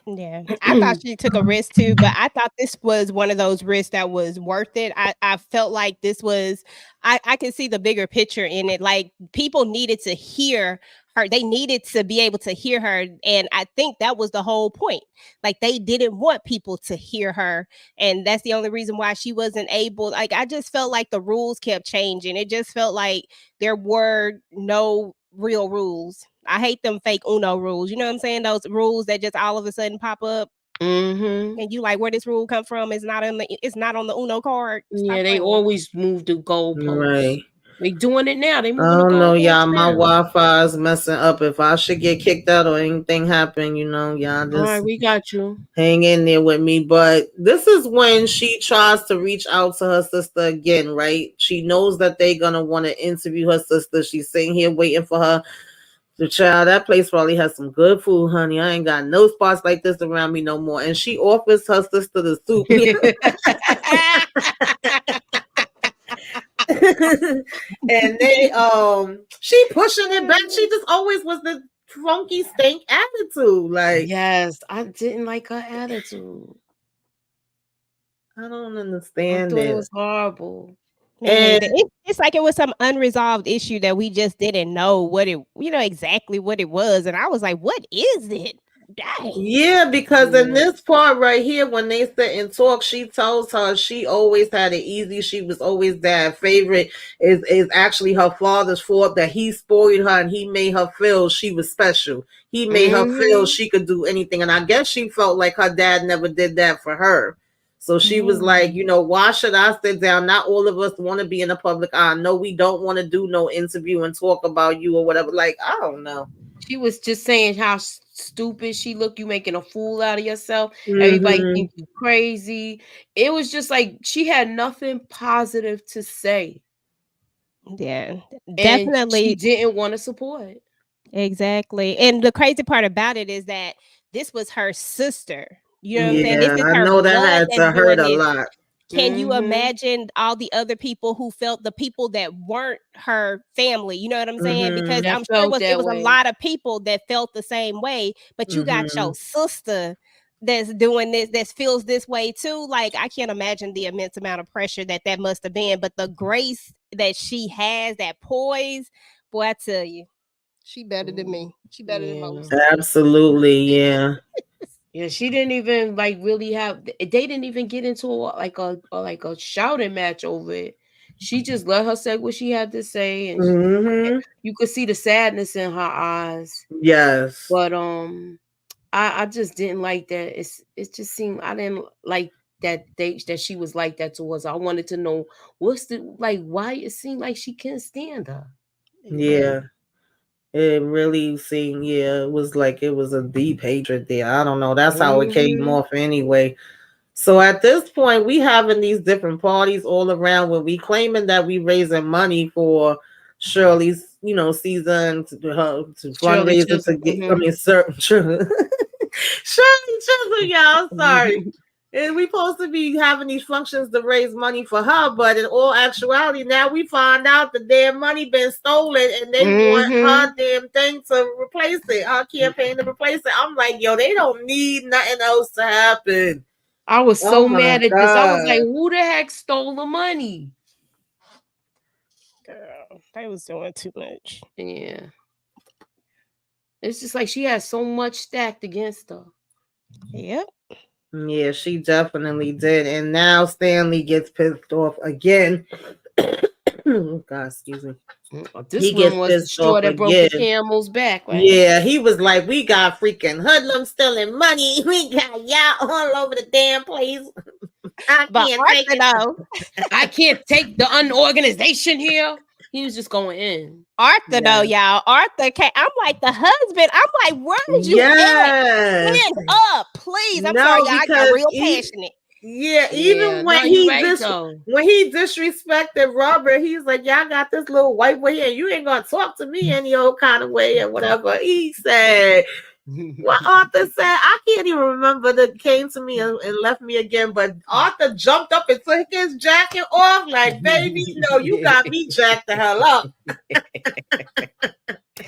Speaker 3: Yeah, I thought she took a risk too, but I thought this was one of those risks that was worth it. I felt like this was, I could see the bigger picture in it. Like people needed to hear her. They needed to be able to hear her. And I think that was the whole point. Like they didn't want people to hear her. And that's the only reason why she wasn't able. Like I just felt like the rules kept changing. It just felt like there were no real rules. I hate them fake Uno rules. You know what I'm saying? Those rules that just all of a sudden pop up.
Speaker 5: Mm-hmm.
Speaker 3: And you like, where this rule come from? It's not on the Uno card.
Speaker 5: Stop they always move the goalposts.
Speaker 1: Right.
Speaker 5: They doing it now. They moving
Speaker 1: I don't know, y'all. My
Speaker 5: now.
Speaker 1: Wi-Fi is messing up. If I should get kicked out or anything happen, y'all just
Speaker 5: all right, we got you.
Speaker 1: Hang in there with me. But this is when she tries to reach out to her sister again, right? She knows that they're gonna want to interview her sister. She's sitting here waiting for her. The child, that place probably has some good food, honey. I ain't got no spots like this around me no more. And she offers her sister the soup. And she pushing it back. She just always was the funky stank attitude. Like,
Speaker 5: yes, I didn't like her attitude.
Speaker 1: I don't understand.
Speaker 5: I thought it was horrible.
Speaker 3: And it's like it was some unresolved issue that we just didn't know exactly what it was. And I was like, what is it? Dang.
Speaker 1: Yeah, because in this part right here, when they sit and talk, she tells her she always had it easy. She was always that favorite. Is actually her father's fault that he spoiled her and he made her feel she was special. He made her feel she could do anything. And I guess she felt like her dad never did that for her. So she was like, why should I sit down? Not all of us want to be in the public eye. No, we don't want to do no interview and talk about you or whatever. Like, I don't know.
Speaker 5: She was just saying how stupid she looked. You making a fool out of yourself. Everybody think you crazy. It was just like she had nothing positive to say.
Speaker 3: Yeah, definitely.
Speaker 5: And she didn't want to support.
Speaker 3: Exactly. And the crazy part about it is that this was her sister. You know what I'm saying? This is
Speaker 1: I
Speaker 3: her
Speaker 1: know that
Speaker 3: blood
Speaker 1: had to hurt a lot.
Speaker 3: Can you imagine all the other people who felt the people that weren't her family? You know what I'm saying? Because I'm sure it was a lot of people that felt the same way, but you got your sister that's doing this, that feels this way too. Like, I can't imagine the immense amount of pressure that must have been, but the grace that she has, that poise, boy, I tell you, she better than me. She better than most.
Speaker 1: Absolutely, yeah.
Speaker 5: Yeah, she didn't even really have. They didn't even get into a shouting match over it. She just let her say what she had to say, and you could see the sadness in her eyes.
Speaker 1: Yes,
Speaker 5: but I just didn't like that. It just seemed I didn't like that she was like that towards her. I wanted to know why it seemed like she couldn't stand her.
Speaker 1: Yeah. It really seemed, it was like it was a deep hatred there. I don't know. That's how it came off anyway. So at this point, we having these different parties all around where we claiming that we raising money for Shirley's, season to fundraiser to get. Shirley Chisholm, y'all. Sorry. And we supposed to be having these functions to raise money for her, but in all actuality, now we find out the damn money been stolen and they want her damn thing to replace it, her campaign to replace it. I'm like, yo, they don't need nothing else to happen.
Speaker 5: I was so mad at this. I was like, who the heck stole the money?
Speaker 3: Girl, they was doing too much.
Speaker 5: Yeah. It's just like she has so much stacked against her.
Speaker 3: Yep.
Speaker 1: Yeah, she definitely did. And now Stanley gets pissed off again. God, excuse me.
Speaker 5: This
Speaker 1: He
Speaker 5: one
Speaker 1: gets
Speaker 5: was the
Speaker 1: pissed
Speaker 5: straw
Speaker 1: off
Speaker 5: that broke the
Speaker 1: again.
Speaker 5: camel's back, right?
Speaker 1: Yeah, he was like, we got freaking hoodlums stealing money. We got y'all all over the damn place. I
Speaker 3: But
Speaker 1: can't take
Speaker 3: Arthur,
Speaker 1: it.
Speaker 3: though,
Speaker 5: I can't take the unorganization here. He was just going in.
Speaker 3: Arthur, though,
Speaker 1: Yeah.
Speaker 3: y'all, Arthur came. I'm like the husband. I'm like, where did you
Speaker 1: Yes.
Speaker 3: stand up, please? I'm sorry,
Speaker 1: No,
Speaker 3: y'all. I got
Speaker 1: because
Speaker 3: real passionate.
Speaker 1: yeah,
Speaker 5: Yeah,
Speaker 1: even
Speaker 5: no,
Speaker 1: when
Speaker 5: you're right though.
Speaker 1: when he disrespected Robert, he's like, y'all got this little white boy here. You ain't gonna talk to me any old kind of way or whatever. He said. What Arthur said, I can't even remember that came to me and left me again. But Arthur jumped up and took his jacket off, like, baby, no, you got me jacked the hell up.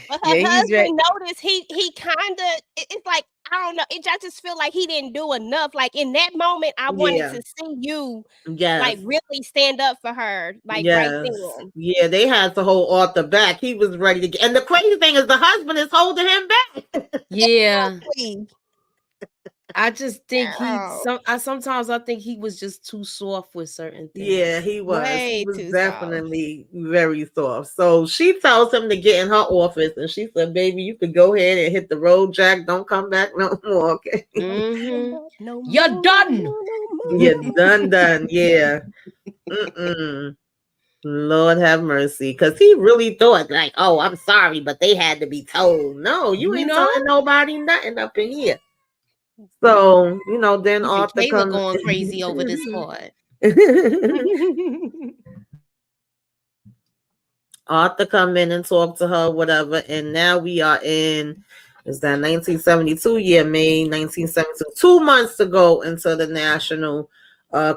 Speaker 3: But her
Speaker 5: Yeah, he's right.
Speaker 3: husband noticed he kind of, it's like, I don't know. I just feel like he didn't do enough. Like in that moment, I wanted
Speaker 1: Yeah.
Speaker 3: to see you like
Speaker 1: Yes.
Speaker 3: really stand up for her, like right
Speaker 1: Yes.
Speaker 3: then.
Speaker 1: Yeah, they had to hold Arthur back. He was ready to get, and the crazy thing is the husband is holding him back.
Speaker 5: Yeah.
Speaker 3: Please.
Speaker 5: I just think
Speaker 3: Girl.
Speaker 5: sometimes I think he was just too soft with certain things.
Speaker 1: Yeah, he was. He
Speaker 3: Way
Speaker 1: was
Speaker 3: too
Speaker 1: definitely very soft. So she tells him to get in her office, and she said, "Baby, you could go ahead and hit the road, Jack. Don't come back no more, okay?
Speaker 3: No
Speaker 5: You're
Speaker 3: more,
Speaker 5: done.
Speaker 3: no more.
Speaker 1: You're done. Yeah. Mm-mm. Lord have mercy, because he really thought like, oh, I'm sorry, but they had to be told. No, you
Speaker 5: You
Speaker 1: ain't
Speaker 5: know?
Speaker 1: telling nobody nothing up in here. So then
Speaker 5: Even
Speaker 1: Arthur
Speaker 5: Kayla
Speaker 1: comes.
Speaker 5: going crazy over this part.
Speaker 1: Arthur come in and talk to her, whatever, and now we are in is that 1972 year, May 1972, 2 months to go into the national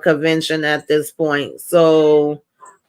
Speaker 1: convention at this point. So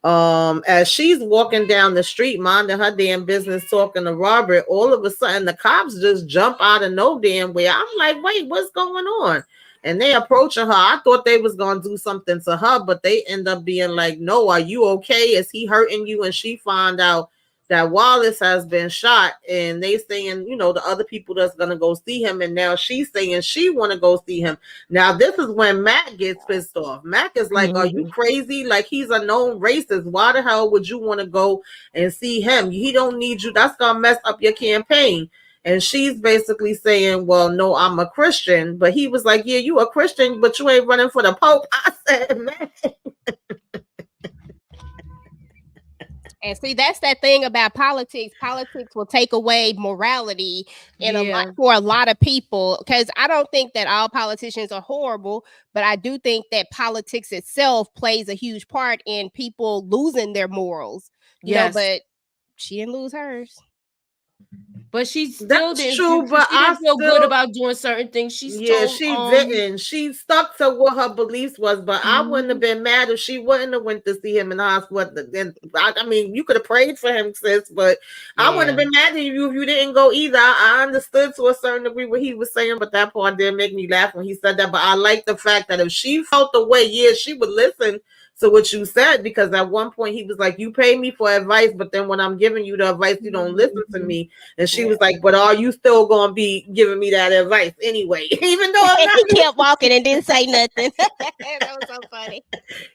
Speaker 1: as she's walking down the street minding her damn business talking to Robert, all of a sudden the cops just jump out of no damn way. I'm like, wait, what's going on? And they approaching her. I thought they was gonna do something to her, but they end up being like, no, are you okay? Is he hurting you? And she found out that Wallace has been shot, and they saying, the other people that's gonna go see him, and now she's saying she want to go see him. Now this is when Mac gets pissed off. Mac is like, are you crazy? Like, he's a known racist. Why the hell would you want to go and see him? He don't need you. That's gonna mess up your campaign. And she's basically saying, well, no, I'm a Christian. But he was like, yeah, you a Christian, but you ain't running for the Pope. I said, man.
Speaker 3: And see, that's that thing about politics. Politics will take away morality for a lot of people. Because I don't think that all politicians are horrible, but I do think that politics itself plays a huge part in people losing their morals. You know, but she didn't lose hers.
Speaker 5: But she still didn't.
Speaker 1: True, but
Speaker 5: she didn't feel good about doing certain things. She
Speaker 1: didn't. She stuck to what her beliefs was. But I wouldn't have been mad if she wouldn't have went to see him in the hospital. And I mean, you could have prayed for him, sis. But I wouldn't have been mad at you if you didn't go either. I understood to a certain degree what he was saying, but that part did make me laugh when he said that. But I like the fact that if she felt the way, she would listen to what you said, because at one point he was like, you pay me for advice, but then when I'm giving you the advice, you don't listen to me. And she was like, but are you still gonna be giving me that advice anyway? Even though
Speaker 3: he kept walking and didn't say nothing. That was so funny.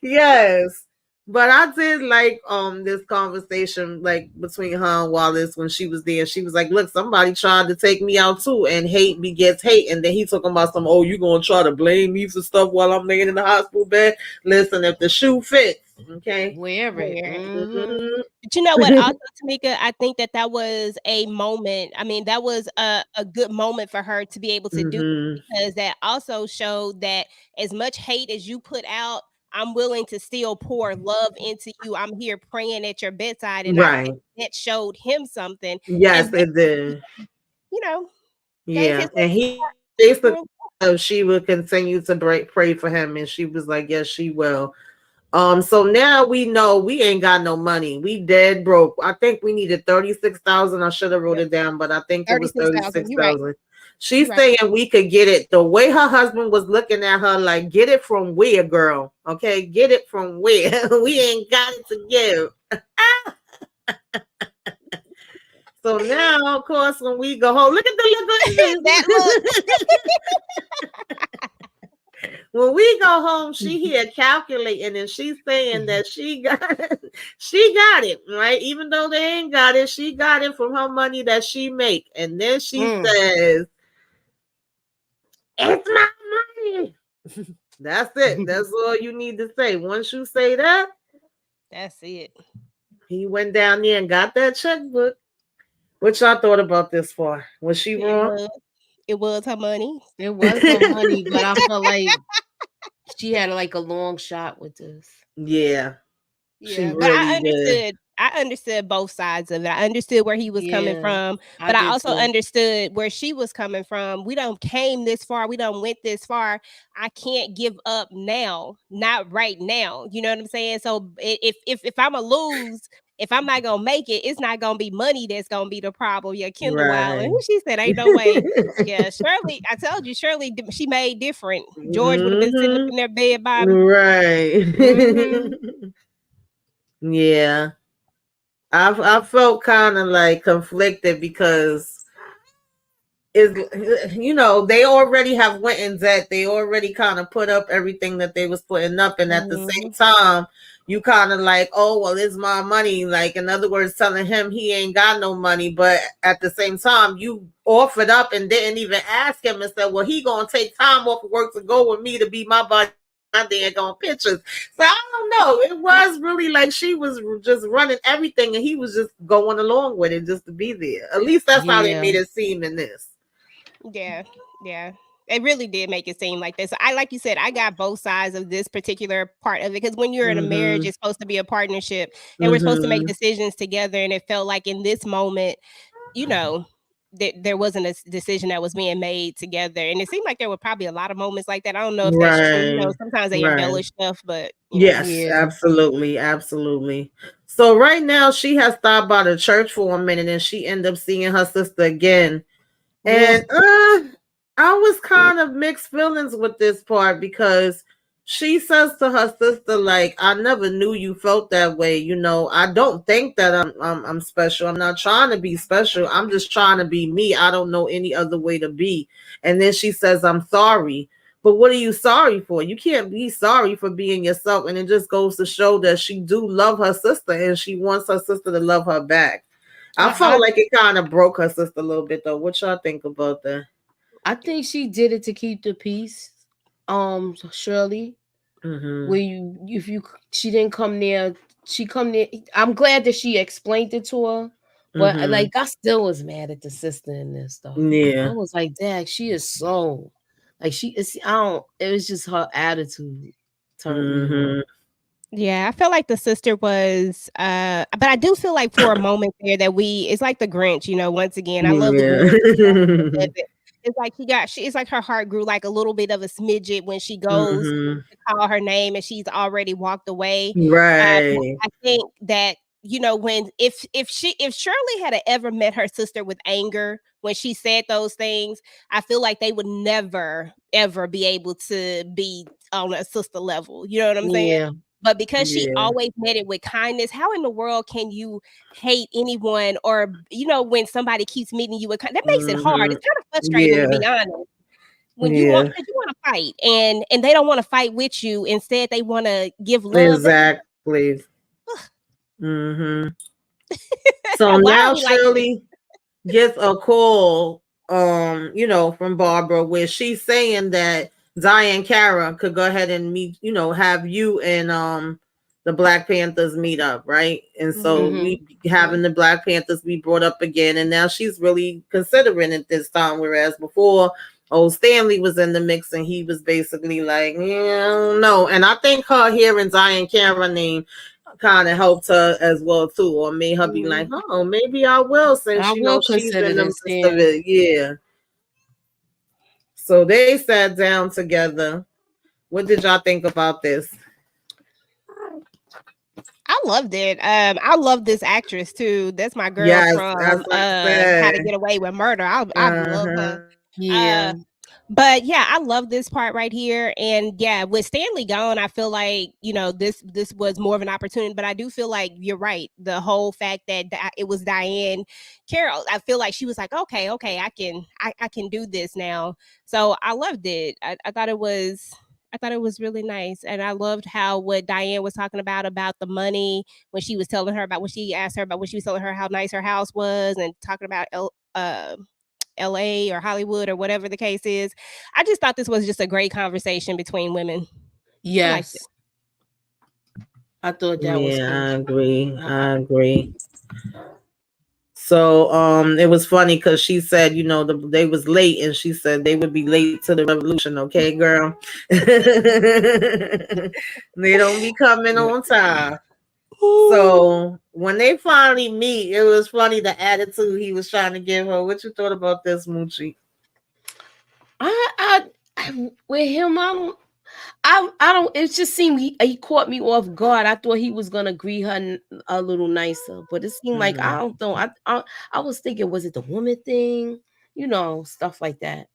Speaker 1: Yes. But I did like this conversation like between her and Wallace when she was there. She was like, look, somebody tried to take me out too, and hate begets hate. And then he talking about some, oh, you gonna try to blame me for stuff while I'm laying in the hospital bed. Listen, if the shoe fits, okay.
Speaker 5: Wherever.
Speaker 1: Mm-hmm.
Speaker 3: But you know what, also, Tamika, I think that was a moment. I mean, that was a good moment for her to be able to do, because that also showed that as much hate as you put out, I'm willing to still pour love into you. I'm here praying at your bedside. And I think that showed him something.
Speaker 1: Yes, it did. Yeah. And he basically she would continue to pray for him. And she was like, yes, she will. So now we know we ain't got no money. We dead broke. I think we needed 36,000. I should have wrote it down, but I think it was 36,000. She's saying we could get it. The way her husband was looking at her, like, get it from where, girl? Okay, get it from where? We ain't got it to give. So now, of course, when we go home, look at the look. When we go home, she here calculating and she's saying that she got it, right? Even though they ain't got it, she got it from her money that she make. And then she says, it's my money. That's it. That's all you need to say. Once you say that,
Speaker 3: that's it.
Speaker 1: he went down there and got that checkbook. What y'all thought about this for? Was she wrong?
Speaker 3: It was her money.
Speaker 5: It was her money, but I felt like she had like a long shot with this.
Speaker 1: Yeah.
Speaker 3: Yeah, but I understood both sides of it. I understood where he was coming from, but I also understood where she was coming from. We don't came this far. We don't went this far. I can't give up now, not right now. You know what I'm saying? So if I'm a lose, if I'm not gonna make it, it's not gonna be money that's gonna be the problem. Yeah, Kendall Wild. And she said, "Ain't no way." Yeah, Shirley. I told you, Shirley. She made different. George would have been sitting up in their bed, Bobby.
Speaker 1: Right. Yeah. I felt kind of like conflicted because they already have went in debt. They already kind of put up everything that they was putting up, and at the same time, you kind of like, oh well, it's my money. Like, in other words, telling him he ain't got no money, but at the same time, you offered up and didn't even ask him and said, well, he gonna take time off of work to go with me to be my buddy. There going pictures. So I don't know. It was really like she was just running everything and he was just going along with it just to be there. At least that's how they made it seem in this.
Speaker 3: Yeah. It really did make it seem like this. Like you said, I got both sides of this particular part of it, because when you're in a marriage, it's supposed to be a partnership and we're supposed to make decisions together. And it felt like in this moment, there wasn't a decision that was being made together, and it seemed like there were probably a lot of moments like that. I don't know if that's true. Sometimes they embellish stuff, but
Speaker 1: yes, absolutely. So right now she has stopped by the church for a minute, and she ended up seeing her sister again. And I was kind of mixed feelings with this part, because she says to her sister, like, I never knew you felt that way. I don't think that I'm special. I'm not trying to be special. I'm just trying to be me. I don't know any other way to be. And then she says, I'm sorry. But what are you sorry for? You can't be sorry for being yourself. And it just goes to show that she do love her sister and she wants her sister to love her back. I felt like it kind of broke her sister a little bit, though. What y'all think about that?
Speaker 5: I think she did it to keep the peace. Shirley, she didn't come there. She come there. I'm glad that she explained it to her, but like I still was mad at the sister in this though.
Speaker 1: Yeah,
Speaker 5: I was like, Dad, she is so like she is. I don't. It was just her attitude turned me on.
Speaker 3: Yeah, I felt like the sister was, but I do feel like for a moment there that it's like the Grinch, once again, I love the Grinch. It's like it's like her heart grew like a little bit of a smidget when she goes to call her name and she's already walked away.
Speaker 1: Right.
Speaker 3: I think that, if Shirley had ever met her sister with anger when she said those things, I feel like they would never, ever be able to be on a sister level. You know what I'm saying?
Speaker 5: Yeah.
Speaker 3: But because she always met it with kindness, how in the world can you hate anyone? Or, when somebody keeps meeting you with kindness, that makes it hard. It's kind of frustrating, to be honest. When you want to fight and they don't want to fight with you. Instead, they want to give love.
Speaker 1: Exactly. So now Shirley gets a call, from Barbara, where she's saying that Diane Cara could go ahead and meet, have you and the Black Panthers meet up, right? And so we having the Black Panthers be brought up again, and now she's really considering it this time, whereas before old Stanley was in the mix and he was basically like, yeah, I don't know. And I think her hearing Diane Cara name kind of helped her as well too, or made her be like, oh, maybe I will, since she's in the midst of it. Yeah. So they sat down together. What did y'all think about this?
Speaker 3: I loved it. I love this actress too. That's my girl from How to Get Away with Murder. I love her.
Speaker 5: Yeah.
Speaker 3: But yeah, I love this part right here. And yeah, with Stanley gone, I feel like, this was more of an opportunity. But I do feel like you're right. The whole fact that it was Diane Carroll, I feel like she was like, okay, I can do this now. So I loved it. I thought it was I thought it was really nice, and I loved how what Diane was talking about the money when she was telling her about when she asked her about when she was telling her how nice her house was and talking about LA or Hollywood or whatever the case is. I just thought this was just a great conversation between women. I liked it.
Speaker 5: Yes. I thought that was
Speaker 1: Yeah,
Speaker 5: cool.
Speaker 1: I agree. So it was funny because she said, you know, they was late, and she said they would be late to the revolution, okay, girl. They don't be coming on time. So when they finally meet, it was funny the attitude he was trying to give her. What you thought about this, Moochie?
Speaker 5: I with him, I don't. It just seemed he caught me off guard. I thought he was gonna greet her a little nicer, but it seemed like I don't know. I was thinking, was it the woman thing? You know, stuff like that.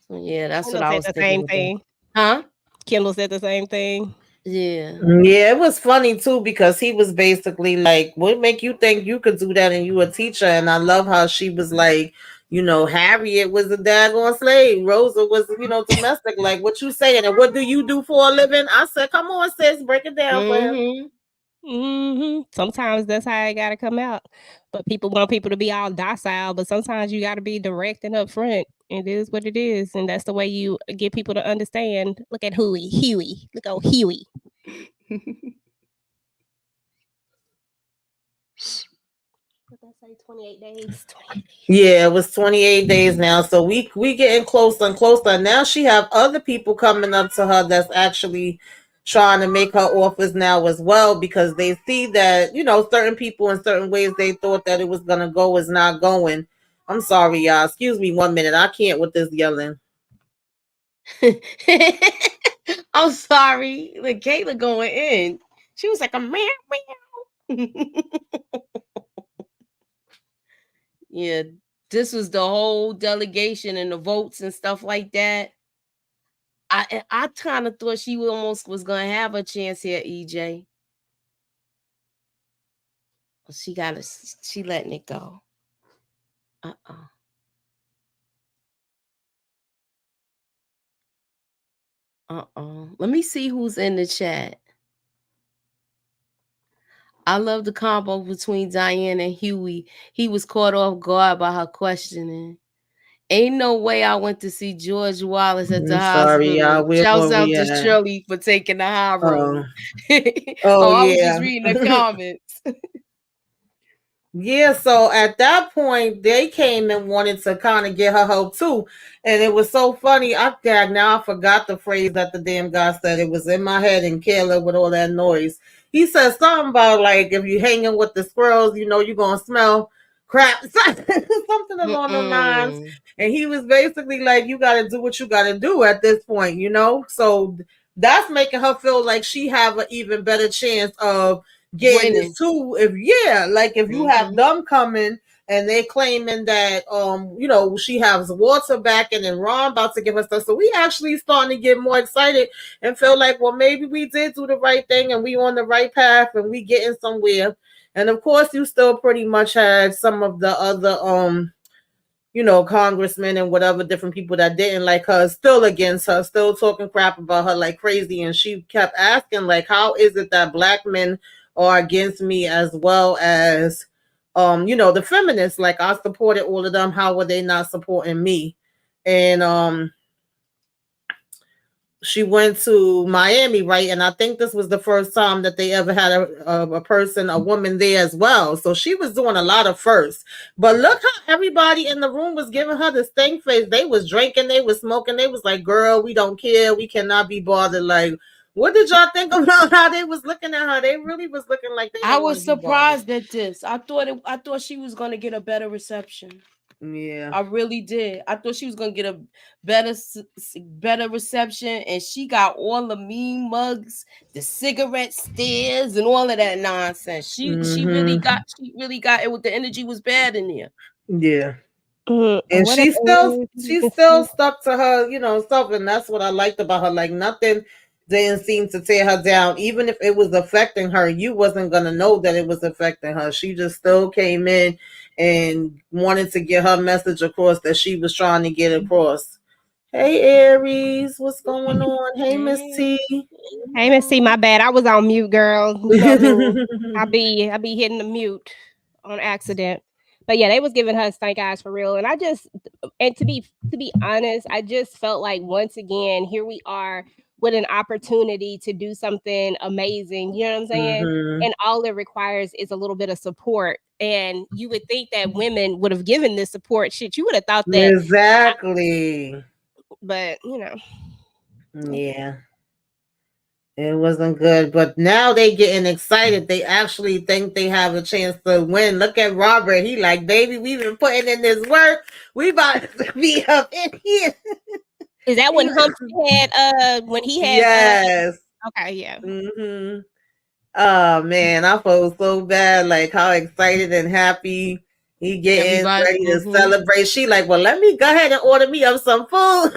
Speaker 5: So yeah, that's
Speaker 3: Kendall
Speaker 5: what I
Speaker 3: said
Speaker 5: was
Speaker 3: the
Speaker 5: thinking.
Speaker 3: same thing.
Speaker 5: Huh?
Speaker 3: Kendall said the same thing.
Speaker 5: Yeah.
Speaker 1: Yeah, it was funny too because he was basically like, "What make you think you could do that?" And you a teacher. And I love how she was like, you know, Harriet was a daggone slave. Rosa was, you know, domestic. Like, what you saying? And what do you do for a living? I said, come on, sis, break it down for him.
Speaker 3: Sometimes that's how it gotta come out. But people want people to be all docile, but sometimes you gotta be direct and upfront. It is what it is, and that's the way you get people to understand. Look at Huey. Look at Huey. What did I say? 28 days. 28 days.
Speaker 1: Yeah, it was 28 days now. So we getting closer and closer. Now she have other people coming up to her that's actually trying to make her offers now as well, because they see that, you know, certain people in certain ways they thought that it was gonna go is not going. I'm sorry, y'all. Excuse me 1 minute. I can't with this yelling.
Speaker 5: I'm sorry. Look, Kayla going in. She was like a meow meow. Yeah, this was the whole delegation and the votes and stuff like that. I kind of thought she almost was gonna have a chance here, EJ. She letting it go. Let me see who's in the chat. I love the combo between Diane and Huey. He was caught off guard by her questioning. Ain't no way I went to see George Wallace at the hospital.
Speaker 1: Sorry, y'all.
Speaker 5: Shouts out to Shirley for taking the high road.
Speaker 1: I
Speaker 5: was just reading the comments.
Speaker 1: Yeah, so at that point, they came and wanted to kind of get her help too. And it was so funny. Now I forgot the phrase that the damn guy said. It was in my head and Kayla with all that noise. He said something about like, if you're hanging with the squirrels, you know, you're going to smell crap, something along the lines. And he was basically like, you got to do what you got to do at this point, you know? So that's making her feel like she have an even better chance of getting this too. If you have them coming and they claiming that you know, she has water back and then Ron about to give us stuff, so we actually starting to get more excited and feel like, well, maybe we did do the right thing and we on the right path and we getting somewhere. And of course you still pretty much had some of the other you know, congressmen and whatever different people that didn't like her still against her, still talking crap about her like crazy. And she kept asking, like, how is it that black men are against me as well as you know, the feminists? Like, I supported all of them. How were they not supporting me? And she went to Miami, right? And I think this was the first time that they ever had a woman there as well. So she was doing a lot of firsts. But look how everybody in the room was giving her the stink face. They was drinking, they was smoking. They was like, girl, we don't care. We cannot be bothered. Like, what did y'all think about how they was looking at her? They really was looking like they
Speaker 5: I was surprised at this. I thought she was going to get a better reception.
Speaker 1: Yeah,
Speaker 5: I really did. I thought she was gonna get a better reception, and she got all the mean mugs, the cigarette stares, and all of that nonsense. She really got it. With the energy was bad in there.
Speaker 1: Yeah. And she still stuck to her, you know, stuff, and that's what I liked about her. Like, nothing didn't seem to tear her down. Even if it was affecting her, you wasn't gonna know that it was affecting her. She just still came in and wanted to get her message across that she was trying to get across. Hey Aries, what's going on? Hey Miss T.
Speaker 3: Hey, Miss C, my bad. I was on mute, girl. You know me. I be hitting the mute on accident. But yeah, they was giving her stank eyes for real. And to be honest, I just felt like once again, here we are with an opportunity to do something amazing. You know what I'm saying?
Speaker 1: Mhm.
Speaker 3: And all it requires is a little bit of support. And you would think that women would have given this support. Shit, you would have thought that,
Speaker 1: Exactly.
Speaker 3: but
Speaker 1: Yeah. It wasn't good, but now they getting excited. They actually think they have a chance to win. Look at Robert. He like, baby, we've been putting in this work. We about to be up in here.
Speaker 3: is that when Humphrey had when he had
Speaker 1: Yes.
Speaker 3: okay, yeah.
Speaker 1: Mm-hmm. Oh man, I felt so bad. Like how excited and happy he getting
Speaker 5: Everybody.
Speaker 1: ready to celebrate. She like, well, let me go ahead and order me up some food.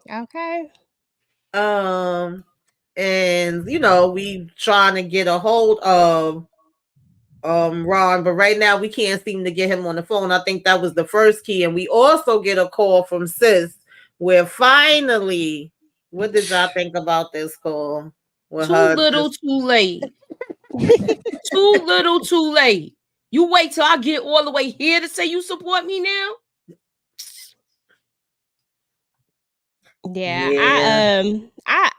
Speaker 3: Okay.
Speaker 1: And we trying to get a hold of Ron, but right now we can't seem to get him on the phone. I think that was the first key, and we also get a call from Sis where finally, what did y'all think about this call? With
Speaker 5: Too little, too late. Too little, too late. You wait till I get all the way here to say you support me now.
Speaker 3: Yeah.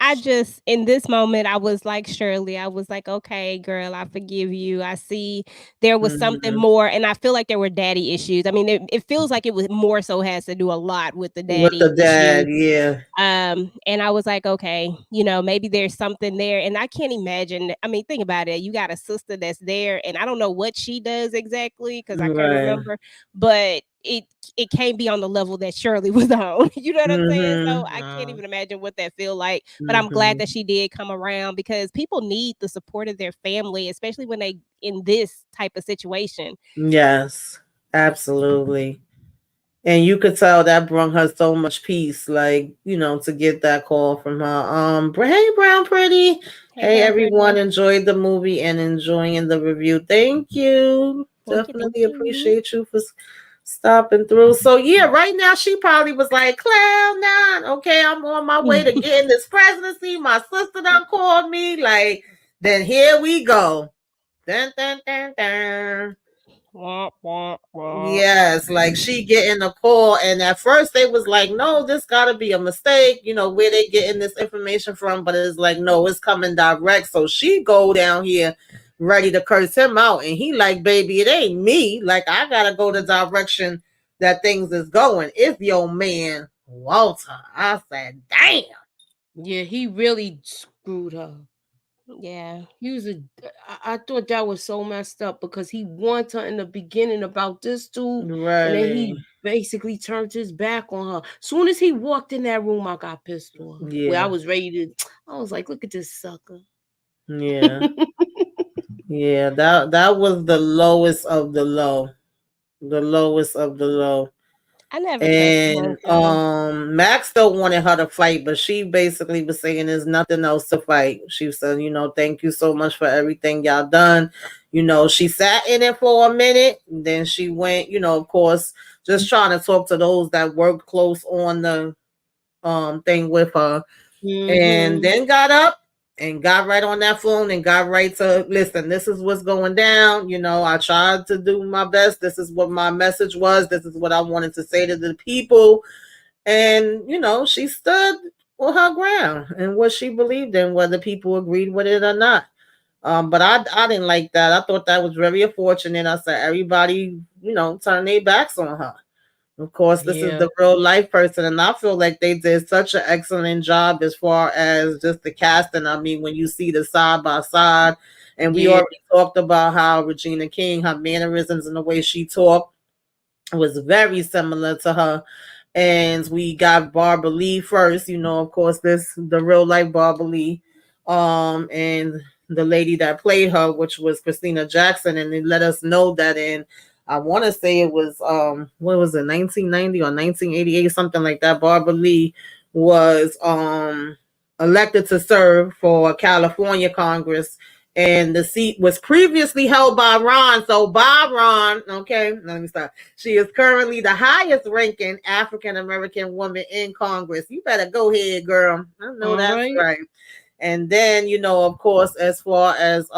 Speaker 3: I just in this moment I was like Shirley. I was like, okay, girl, I forgive you. I see there was something more, and I feel like there were daddy issues. I mean, it feels like it was more so has to do a lot with the
Speaker 1: with
Speaker 3: daddy
Speaker 1: the dad,
Speaker 3: issues.
Speaker 1: yeah.
Speaker 3: And I was like, okay, maybe there's something there. And I can't imagine. I mean, think about it. You got a sister that's there, and I don't know what she does exactly because I can't
Speaker 1: Right.
Speaker 3: remember, but it can't be on the level that Shirley was on. You know what I'm saying? So I can't even imagine what that feel like. But I'm glad that she did come around because people need the support of their family, especially when they in this type of situation.
Speaker 1: Yes, absolutely. And you could tell that brought her so much peace, like, to get that call from her. Hey Brown Pretty. Hey
Speaker 3: Brown
Speaker 1: everyone,
Speaker 3: Pretty.
Speaker 1: enjoyed the movie and enjoying the review. Thank you. Definitely appreciate you for stopping through. So yeah, right now she probably was like, Cloud9, okay, I'm on my way to getting this presidency. My sister done called me. Like, then here we go. Dun, dun, dun, dun. Yes, like she getting a call, and at first they was like, "No, this got to be a mistake." Where they getting this information from, but it's like, no, it's coming direct. So she go down here, ready to curse him out, and he like, "Baby, it ain't me. Like I gotta go the direction that things is going. It's your man, Walter." I said, "Damn."
Speaker 5: Yeah, he really screwed her.
Speaker 3: Yeah.
Speaker 5: I thought that was so messed up because he warned her in the beginning about this dude,
Speaker 1: right.
Speaker 5: And then he basically turned his back on her. Soon as he walked in that room, I got pissed off.
Speaker 1: Yeah.
Speaker 5: Where I was ready to, I was like, look at this sucker.
Speaker 1: Yeah. Yeah, that was the lowest of the low. The lowest of the low.
Speaker 3: I never
Speaker 1: And Max still wanted her to fight, but she basically was saying there's nothing else to fight. She said, thank you so much for everything y'all done. She sat in it for a minute, then she went, of course, just trying to talk to those that worked close on the thing with her. And then got up and got right on that phone and got right to listen. This is what's going down. I tried to do my best. This is what my message was. This is what I wanted to say to the people. And, she stood on her ground and what she believed in, whether people agreed with it or not. But I didn't like that. I thought that was very unfortunate. I said everybody, turned their backs on her. Of course, this is the real life person, and I feel like they did such an excellent job as far as just the casting. I mean, when you see the side by side, and we already talked about how Regina King, her mannerisms and the way she talked was very similar to her. And we got Barbara Lee first, of course, the real life Barbara Lee, and the lady that played her, which was Christina Jackson, and they let us know that in I want to say it was what was it, 1990 or 1988, something like that. Barbara Lee was elected to serve for California Congress, and the seat was previously held by Ron. So by Ron, okay, let me stop. She is currently the highest ranking African American woman in Congress. You better go ahead, girl. I know that's right. And then, of course, as far as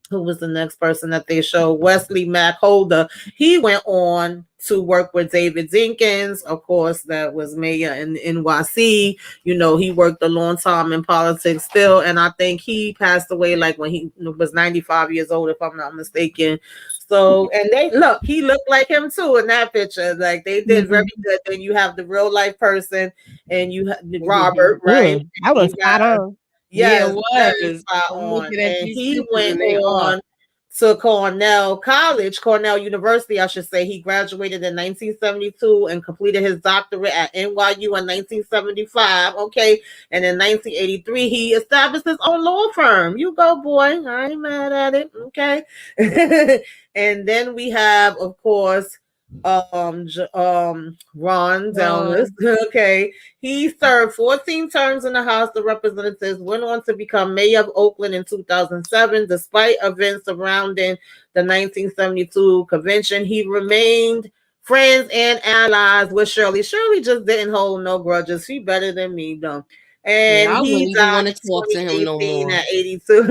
Speaker 1: who was the next person that they showed? Wesley Mack Holder. He went on to work with David Dinkins. Of course, that was mayor in NYC. He worked a long time in politics still. And I think he passed away like when he was 95 years old, if I'm not mistaken. So, and he looked like him too in that picture. Like they did very good. Then you have the real life person and you have Robert, right?
Speaker 3: I was spot on.
Speaker 1: Yes, yeah, it was. And he went on to Cornell University, I should say. He graduated in 1972 and completed his doctorate at NYU in 1975. Okay. And in 1983, he established his own law firm. You go, boy. I ain't mad at it. Okay. And then we have, of course, Ron Downes. Okay. He served 14 terms in the House of Representatives, went on to become mayor of Oakland in 2007. Despite events surrounding the 1972 convention, he remained friends and allies with Shirley. Shirley just didn't hold no grudges. She better than me, though. And
Speaker 5: I
Speaker 1: he
Speaker 5: wouldn't even want to talk to him no more.
Speaker 1: At 82.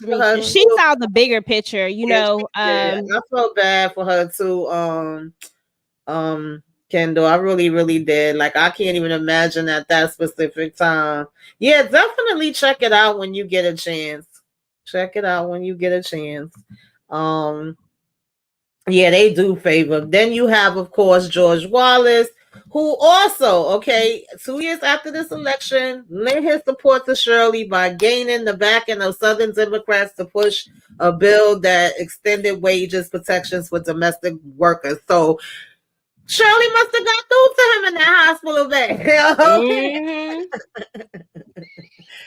Speaker 3: But she saw the bigger picture,
Speaker 1: I felt bad for her too. Kendall, I really, really did. Like, I can't even imagine at that specific time. Yeah, definitely check it out when you get a chance. Yeah, they do favor. Then you have, of course, George Wallace, who also, 2 years after this election, lent his support to Shirley by gaining the backing of Southern Democrats to push a bill that extended wages protections for domestic workers. So Shirley must have got through to him in that hospital bed.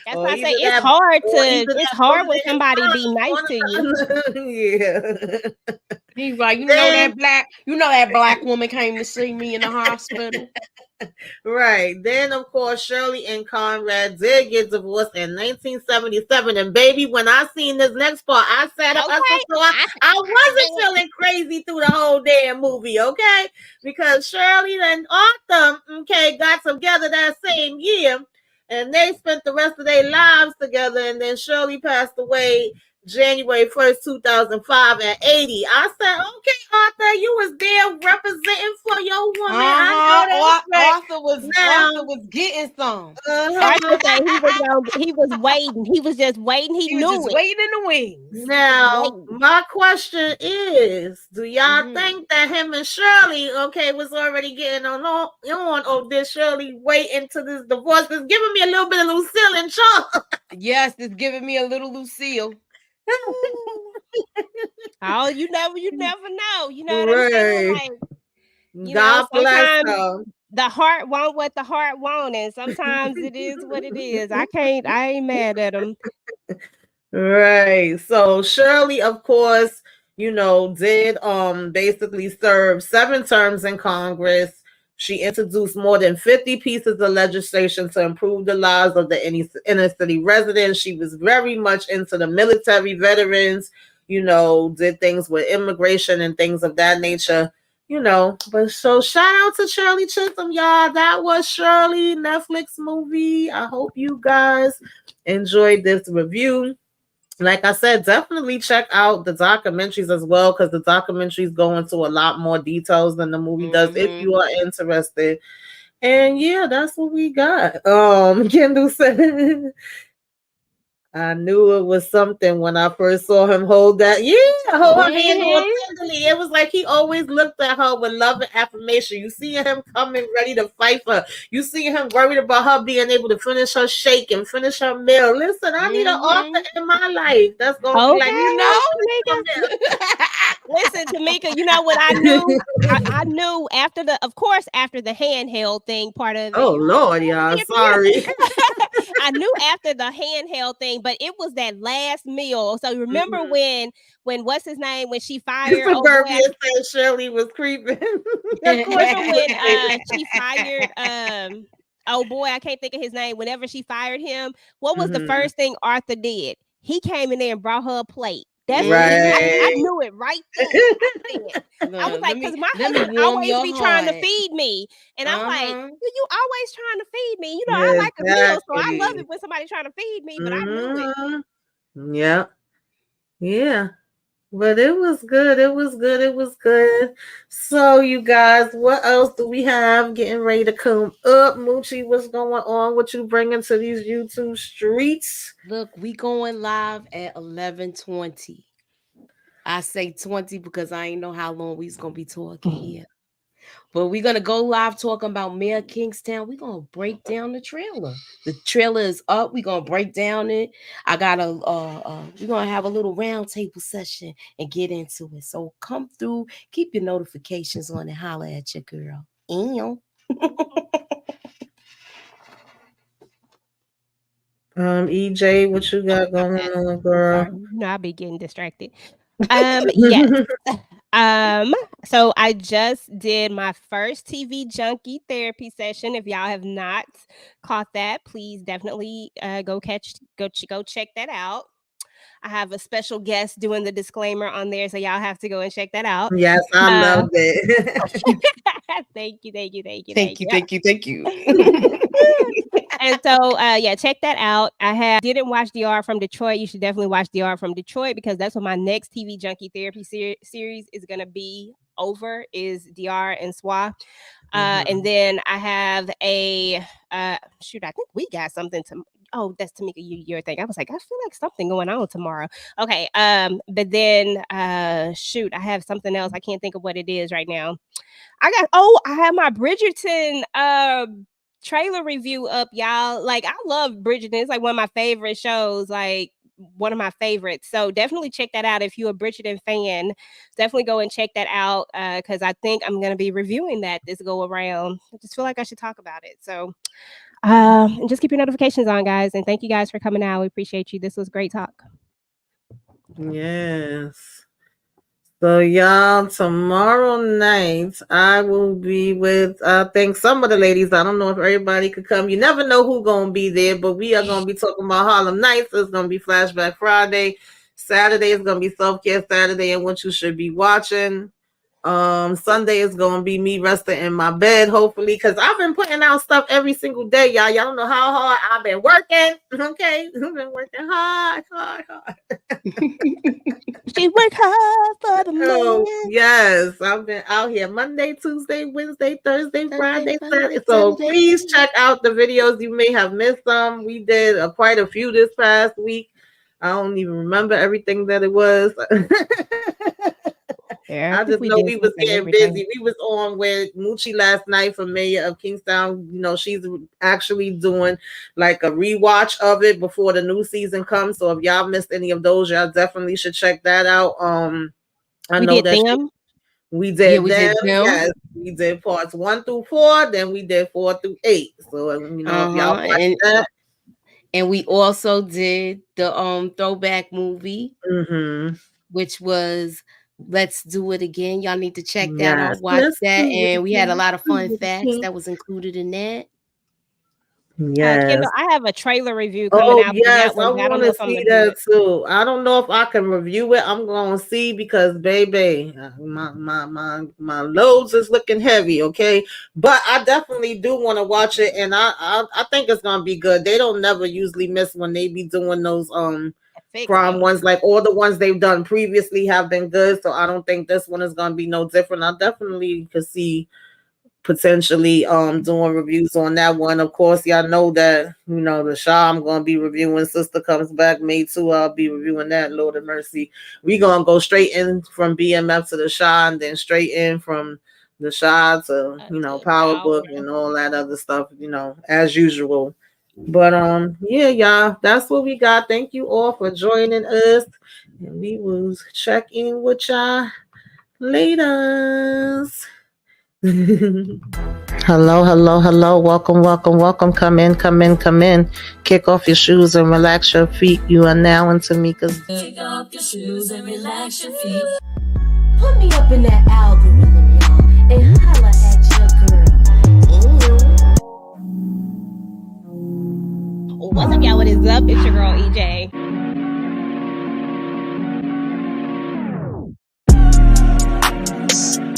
Speaker 3: That's why I say it's hard when somebody be nice to you.
Speaker 1: Yeah.
Speaker 5: He's like, that black woman came to see me in the hospital.
Speaker 1: Right. Then, of course, Shirley and Conrad did get divorced in 1977. And baby, when I seen this next part, I sat up. I wasn't feeling crazy through the whole damn movie, okay? Because Shirley and Arthur, got together that same year. And they spent the rest of their lives together. And then Shirley passed away January 1st, 2005 at 80. I said, okay, Arthur, you was there representing for your woman.
Speaker 5: Arthur was getting some.
Speaker 3: He was waiting. He was just waiting. He knew
Speaker 5: was waiting in the wings.
Speaker 1: Now, my question is, do y'all think that him and Shirley, was already getting on, or did Shirley wait until this divorce? It's giving me a little bit of Lucille and Charles.
Speaker 5: Yes, it's giving me a little Lucille.
Speaker 3: Oh, you never know. You know what
Speaker 1: I'm
Speaker 3: saying? Like,
Speaker 1: God bless her.
Speaker 3: The heart want what the heart want, and sometimes it is what it is. I ain't mad at him.
Speaker 1: Right. So Shirley, of course, did basically serve 7 terms in Congress. She introduced more than 50 pieces of legislation to improve the lives of the inner city residents. She was very much into the military veterans, did things with immigration and things of that nature, But so shout out to Shirley Chisholm, y'all. That was Shirley, Netflix movie. I hope you guys enjoyed this review. Like I said, definitely check out the documentaries as well, because the documentaries go into a lot more details than the movie does if you are interested. And yeah, that's what we got. Kendall said, I knew it was something when I first saw him hold that. Yeah, hold her hand on tenderly. It was like he always looked at her with love and affirmation. You see him coming ready to fight for her. You see him worried about her being able to finish her shake and finish her meal. Listen, I need an author in my life. That's going to be like,
Speaker 3: Listen, Tamika, you know what I knew? I knew after the handheld thing part of it.
Speaker 1: Oh, Lord, y'all. Sorry.
Speaker 3: I knew after the handheld thing, but it was that last meal. So remember when what's his name? When she fired
Speaker 1: Suburbia said Shirley was creeping.
Speaker 3: Remember when she fired oh boy, I can't think of his name. Whenever she fired him, what was the
Speaker 1: Mhm.
Speaker 3: first thing Arthur did? He came in there and brought her a plate. That's
Speaker 1: Right.
Speaker 3: I knew it right then. I was like, because my
Speaker 5: let me
Speaker 3: husband
Speaker 5: warm
Speaker 3: always
Speaker 5: your
Speaker 3: be trying to
Speaker 5: heart.
Speaker 3: feed me, and I'm like,
Speaker 5: Uh-huh.
Speaker 3: you always trying to feed me. You know, I like a meal, so I love
Speaker 1: Exactly.
Speaker 3: it when somebody trying to feed me. But I knew it.
Speaker 1: Mhm. Yeah. Yeah. But it was good. It was good. It was good. So, you guys, what else do we have getting ready to come up? Moochie, what's going on? What you bringing to these YouTube streets?
Speaker 5: Look, we going live at 11:20. I say 20 because I ain't know how long we's gonna be talking here. But we're gonna go live talking about Mayor Kingstown. We're gonna break down the trailer. The trailer is up. We're gonna break down it. I got we're gonna have a little round table session and get into it. So come through, keep your notifications on and holler at your girl.
Speaker 1: EJ, what you got going on, girl?
Speaker 3: Sorry, you know, I'll be getting distracted. Yes. So I just did my first TV junkie therapy session. If y'all have not caught that, please definitely go check that out. I have a special guest doing the disclaimer on there, so y'all have to go and check that out.
Speaker 1: Yes, I loved it.
Speaker 3: Thank you.
Speaker 5: Thank you.
Speaker 3: And so yeah, check that out. Didn't watch DR from Detroit. You should definitely watch DR from Detroit, because that's what my next TV junkie therapy series is going to be over, is DR and SWA. And then I have a shoot, I think we got something to. Oh, that's Tamika, your thing. I was like, I feel like something going on tomorrow. Okay. But then shoot, I have something else. I can't think of what it is right now. I have my Bridgerton trailer review up, y'all. Like, I love Bridgerton. It's like one of my favorite shows, like one of my favorites. So definitely check that out if you're a Bridgerton fan. Definitely go and check that out, because I think I'm going to be reviewing that this go around. I just feel like I should talk about it. So and just keep your notifications on, guys. And thank you guys for coming out. We appreciate you. This was great talk.
Speaker 1: Yes. So, y'all, tomorrow night I will be with, I think, some of the ladies. I don't know if everybody could come. You never know who's going to be there, but we are going to be talking about Harlem Nights. It's going to be Flashback Friday. Saturday is going to be Self-Care Saturday and what you should be watching. Sunday is going to be me resting in my bed, hopefully, because I've been putting out stuff every single day, y'all. Y'all don't know how hard I've been working, okay? I've been working hard.
Speaker 3: She worked hard for the man.
Speaker 1: Yes, I've been out here Monday, Tuesday, Wednesday, Thursday, Friday, Saturday. So please check out the videos. You may have missed some. We did quite a few this past week. I don't even remember everything that it was.
Speaker 3: Yeah,
Speaker 1: I just know we was getting busy. We was on with Moochie last night for Mayor of Kingstown. You know, she's actually doing like a rewatch of it before the new season comes. So if y'all missed any of those, y'all definitely should check that out. I know that we did them. Yes, we did parts 1 through 4. Then we did 4 through 8. So you know, if y'all watch that.
Speaker 5: And we also did the throwback movie, which was Let's Do It Again. Y'all need to check that out. Watch that. And we had a lot of fun facts that was included in that.
Speaker 1: Yes.
Speaker 3: Kendall, I have a trailer review coming out.
Speaker 1: Yes,
Speaker 3: for that one.
Speaker 1: I want to see that too. I don't know if I can review it. I'm going to see, because baby, my loads is looking heavy, okay? But I definitely do want to watch it, and I think it's going to be good. They don't never usually miss when they be doing those crime ones. Like all the ones they've done previously have been good, so I don't think this one is going to be no different. I definitely could see potentially doing reviews on that one. Of course, y'all know that, you know, the Shaw I'm going to be reviewing. Sister Comes Back May 2, I'll be reviewing that. Lord of mercy, we going to go straight in from BMF to the Shaw, and then straight in from the Shaw to, you know, Power Book and all that other stuff, you know, as usual. But yeah, y'all, that's what we got. Thank you all for joining us, and we will check in with y'all later. Hello. Welcome. Come in. Kick off your shoes and relax your feet. You are now in Tameka's.
Speaker 2: Kick off your shoes and relax your feet. Put me up in that algorithm, y'all, and holla at your girl.
Speaker 3: up? It's your girl EJ.